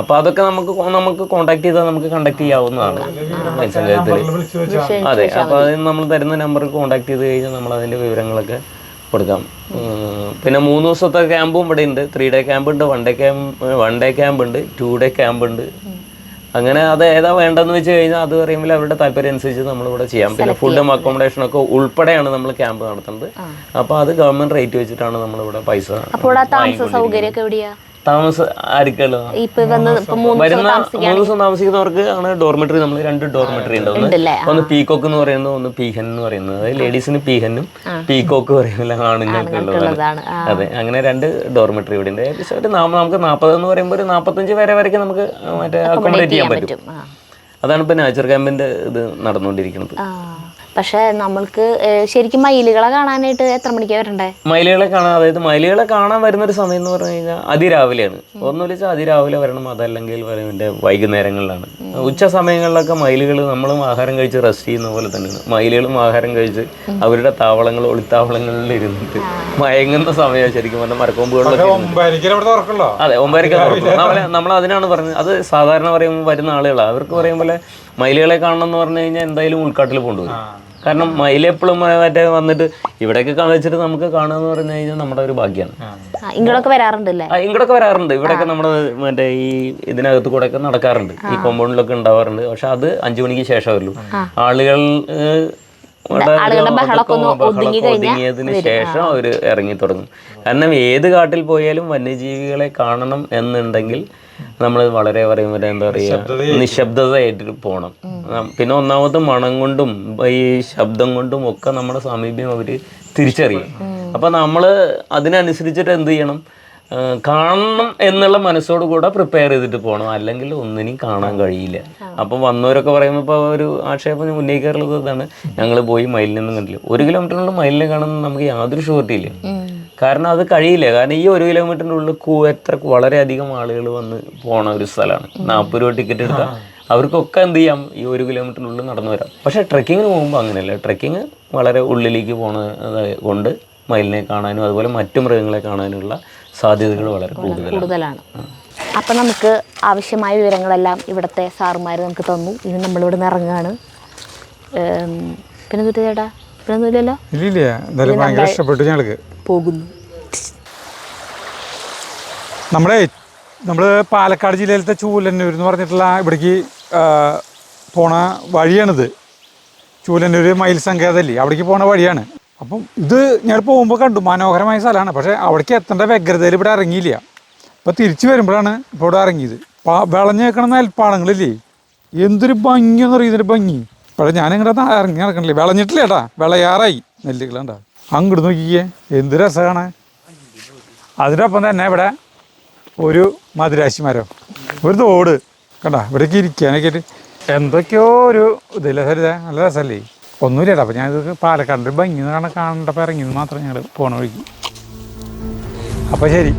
അപ്പോൾ അതൊക്കെ നമുക്ക് കോൺടാക്ട് ചെയ്താൽ നമുക്ക് കണ്ടക്ട് ചെയ്യാവുന്നതാണ് പഞ്ചായത്തിൽ. അതെ, അപ്പോൾ അത് നമ്മൾ തരുന്ന നമ്പറിൽ കോൺടാക്ട് ചെയ്ത് കഴിഞ്ഞാൽ നമ്മൾ അതിൻ്റെ വിവരങ്ങളൊക്കെ കൊടുക്കാം. പിന്നെ 3 ദിവസത്തെ ക്യാമ്പും ഇവിടെ ഉണ്ട്. 3 ഡേ ക്യാമ്പ് ഉണ്ട്, 1 ഡേ ക്യാമ്പ് ഉണ്ട്, 2 ഡേ ക്യാമ്പ് ഉണ്ട്. അങ്ങനെ അത് ഏതാ വേണ്ടെന്ന് വെച്ച് കഴിഞ്ഞാൽ അത് പറയുമ്പോൾ അവരുടെ താല്പര്യം അനുസരിച്ച് നമ്മളിവിടെ ചെയ്യാം. പിന്നെ ഫുഡും അക്കോമഡേഷനൊക്കെ ഉൾപ്പെടെയാണ് നമ്മൾ ക്യാമ്പ് നടത്തുന്നത്. അപ്പോൾ അത് ഗവൺമെന്റ് റേറ്റ് വെച്ചിട്ടാണ് നമ്മളിവിടെ പൈസ. താമസം ആർക്കുള്ള വരുന്ന 3 ദിവസം താമസിക്കുന്നവർക്ക് ആണ് ഡോർമെട്രി. നമ്മൾ 2 ഡോർമെട്രി ഉണ്ടാവും. ഒന്ന് പീകോക്ക് എന്ന് പറയുന്നത്, ഒന്ന് പീഹൻ എന്ന് പറയുന്നത്. അതായത് ലേഡീസിന് പീഹനും പീകോക്ക് പറയുമ്പോൾ ആണുങ്ങൾക്ക് ഉള്ളതാണ്. അതെ, അങ്ങനെ 2 ഡോർമെട്രി ഇവിടെ ഉണ്ട്. ഏകദേശം നമുക്ക് 40 എന്ന് പറയുമ്പോൾ ഒരു 45 പേരെ വരെയൊക്കെ നമുക്ക് മറ്റേ അക്കോമഡേറ്റ് ചെയ്യാൻ പറ്റും. അതാണ് ഇപ്പോൾ നാച്ചുറൽ ക്യാമ്പിന്റെ ഇത് നടന്നുകൊണ്ടിരിക്കുന്നത്. പക്ഷെ നമ്മൾക്ക് ശരിക്കും മയിലുകളെ കാണാനായിട്ട് എത്ര മണിക്കാണ് വരണ്ടേ? മയിലുകളെ കാണാൻ വരുന്നൊരു സമയം എന്ന് പറഞ്ഞു കഴിഞ്ഞാൽ അതിരാവിലെയാണ്. ഒന്നുമില്ല വെച്ചാൽ അതിരാവിലെ വരണം, അതല്ലെങ്കിൽ വൈകുന്നേരങ്ങളിലാണ്. ഉച്ച സമയങ്ങളിലൊക്കെ മയിലുകൾ, നമ്മളും ആഹാരം കഴിച്ച് റെസ്റ്റ് ചെയ്യുന്ന പോലെ തന്നെയാണ് മയിലുകളും ആഹാരം കഴിച്ച് അവരുടെ ഒളിത്താവളങ്ങളിൽ ഇരുന്നിട്ട് മയങ്ങുന്ന സമയമാണ് ശരിക്കും പറഞ്ഞാൽ. മരക്കൊമ്പുകളിലൊക്കെ അതെ 9:00 നമ്മൾ അതിനാണ് പറഞ്ഞത്. അത് സാധാരണ പറയുമ്പോൾ വരുന്ന ആളുകളാണ്. അവർക്ക് പറയുമ്പോൾ മയിലുകളെ കാണണം എന്ന് പറഞ്ഞു കഴിഞ്ഞാൽ എന്തായാലും ഉൾക്കാട്ടിൽ കൊണ്ടുവരും. കാരണം മയിലെപ്പോഴും മറ്റേ വന്നിട്ട് ഇവിടെയൊക്കെ വെച്ചിട്ട് നമുക്ക് കാണുക പറഞ്ഞു കഴിഞ്ഞാൽ നമ്മുടെ ഒരു ഭാഗ്യമാണ്. ഇങ്ങോട്ടൊക്കെ വരാറുണ്ടല്ലേ? ഇങ്ങോട്ടൊക്കെ വരാറുണ്ട്. ഇവിടെയൊക്കെ നമ്മുടെ മറ്റേ ഈ ഇതിനകത്ത് കൂടെ ഒക്കെ നടക്കാറുണ്ട്, ഈ കോമ്പൗണ്ടിലൊക്കെ ഉണ്ടാവാറുണ്ട്. പക്ഷെ അത് 5 മണിക്ക് ശേഷമല്ലോ ആളുകൾ ഒതുങ്ങിയതിന് ശേഷം അവർ ഇറങ്ങി തുടങ്ങും. കാരണം ഏത് കാട്ടിൽ പോയാലും വന്യജീവികളെ കാണണം എന്നുണ്ടെങ്കിൽ നമ്മൾ വളരെ പറയുമ്പോൾ എന്താ പറയുക, നിശബ്ദതയായിട്ട് പോകണം. പിന്നെ ഒന്നാമത് മണം കൊണ്ടും ഈ ശബ്ദം കൊണ്ടും ഒക്കെ നമ്മുടെ സാമീപ്യം അവർ തിരിച്ചറിയും. അപ്പം നമ്മൾ അതിനനുസരിച്ചിട്ട് എന്ത് ചെയ്യണം, കാണണം എന്നുള്ള മനസ്സോട് കൂടെ പ്രിപ്പയർ ചെയ്തിട്ട് പോകണം, അല്ലെങ്കിൽ ഒന്നിനും കാണാൻ കഴിയില്ല. അപ്പം വന്നവരൊക്കെ പറയുമ്പോൾ ഇപ്പോൾ ഒരു ആക്ഷേപം ഉന്നയിക്കാറുള്ളത് ഇതാണ്, ഞങ്ങൾ പോയി മയിലിനൊന്നും കണ്ടില്ല. 1 കിലോമീറ്ററിനുള്ള മയിലിനെ കാണുന്നത് നമുക്ക് യാതൊരു ഷുവർട്ടി ഇല്ല. കാരണം അത് കഴിയില്ല. കാരണം ഈ 1 കിലോമീറ്ററിൻ്റെ ഉള്ളിൽ വളരെയധികം ആളുകൾ വന്ന് പോണ ഒരു സ്ഥലമാണ്. 40 രൂപ ടിക്കറ്റ് എടുത്താൽ അവർക്കൊക്കെ എന്ത് ചെയ്യാം, ഈ 1 കിലോമീറ്ററിനുള്ളിൽ നടന്നു വരാം. പക്ഷേ ട്രെക്കിങ്ങിന് പോകുമ്പോൾ അങ്ങനെയല്ല. ട്രെക്കിങ് വളരെ ഉള്ളിലേക്ക് പോണത് കൊണ്ട് മയിലിനെ കാണാനും അതുപോലെ മറ്റു മൃഗങ്ങളെ കാണാനുള്ള സാധ്യതകൾ വളരെ കൂടുതലാണ്. അപ്പം നമുക്ക് ആവശ്യമായ വിവരങ്ങളെല്ലാം ഇവിടുത്തെ സാറുമാർ നമുക്ക് തന്നു. ഇനി നമ്മളിവിടെ നിന്ന് ഇറങ്ങുകയാണ്. പിന്നെ എന്നിട്ട് ചേട്ടാ പിന്നെ ഒന്നുമില്ലല്ലോ? ഇല്ല, എന്തായാലും ഭയങ്കര ഇഷ്ടപ്പെട്ടു ഞങ്ങൾക്ക്. പോകുന്നു. നമ്മൾ പാലക്കാട് ജില്ലയിലത്തെ ചൂലന്നൂർ എന്ന് പറഞ്ഞിട്ടുള്ള ഇവിടേക്ക് പോണ വഴിയാണിത്. ചൂലന്നൂർ മയിൽ സങ്കേതമല്ലേ, അവിടേക്ക് പോണ വഴിയാണ്. അപ്പം ഇത് ഞങ്ങൾ പോകുമ്പോൾ കണ്ടു, മനോഹരമായ സ്ഥലമാണ്. പക്ഷേ അവിടേക്ക് എത്തേണ്ട വ്യഗ്രതയിൽ ഇവിടെ ഇറങ്ങിയില്ല. ഇപ്പോൾ തിരിച്ചു വരുമ്പോഴാണ് ഇപ്പോൾ ഇവിടെ ഇറങ്ങിയത്. വിളഞ്ഞ് വെക്കണ നെൽപ്പാടങ്ങളില്ലേ, എന്തൊരു ഭംഗിയെന്ന് പറയും, ഇതിൻ്റെ ഭംഗി. പക്ഷേ ഞാനിങ്ങനെ ഇറങ്ങി നടക്കണില്ലേ, വിളഞ്ഞിട്ടില്ല ചേട്ടാ, വിളയാറായി നെല്ലുകളുണ്ടാ. അങ്ങോട്ട് നോക്കിയേ, എന്ത് രസമാണ്. അതിനൊപ്പം തന്നെ ഇവിടെ ഒരു മധുരാശി മരം, ഒരു തോട് കണ്ട, ഇവിടേക്ക് ഇരിക്കാനൊക്കെ ആയിട്ട് എന്തൊക്കെയോ ഒരു ഇതില്ല സരിത, നല്ല രസമല്ലേ. ഒന്നുമില്ല ചേട്ടാ. അപ്പോൾ ഞാനിത് പാലക്കാടിൻ്റെ ഭംഗി കാണണ്ടപ്പോൾ ഇറങ്ങിയത് മാത്രം ഞങ്ങൾ പോണ വഴിക്ക്. അപ്പോൾ ശരി.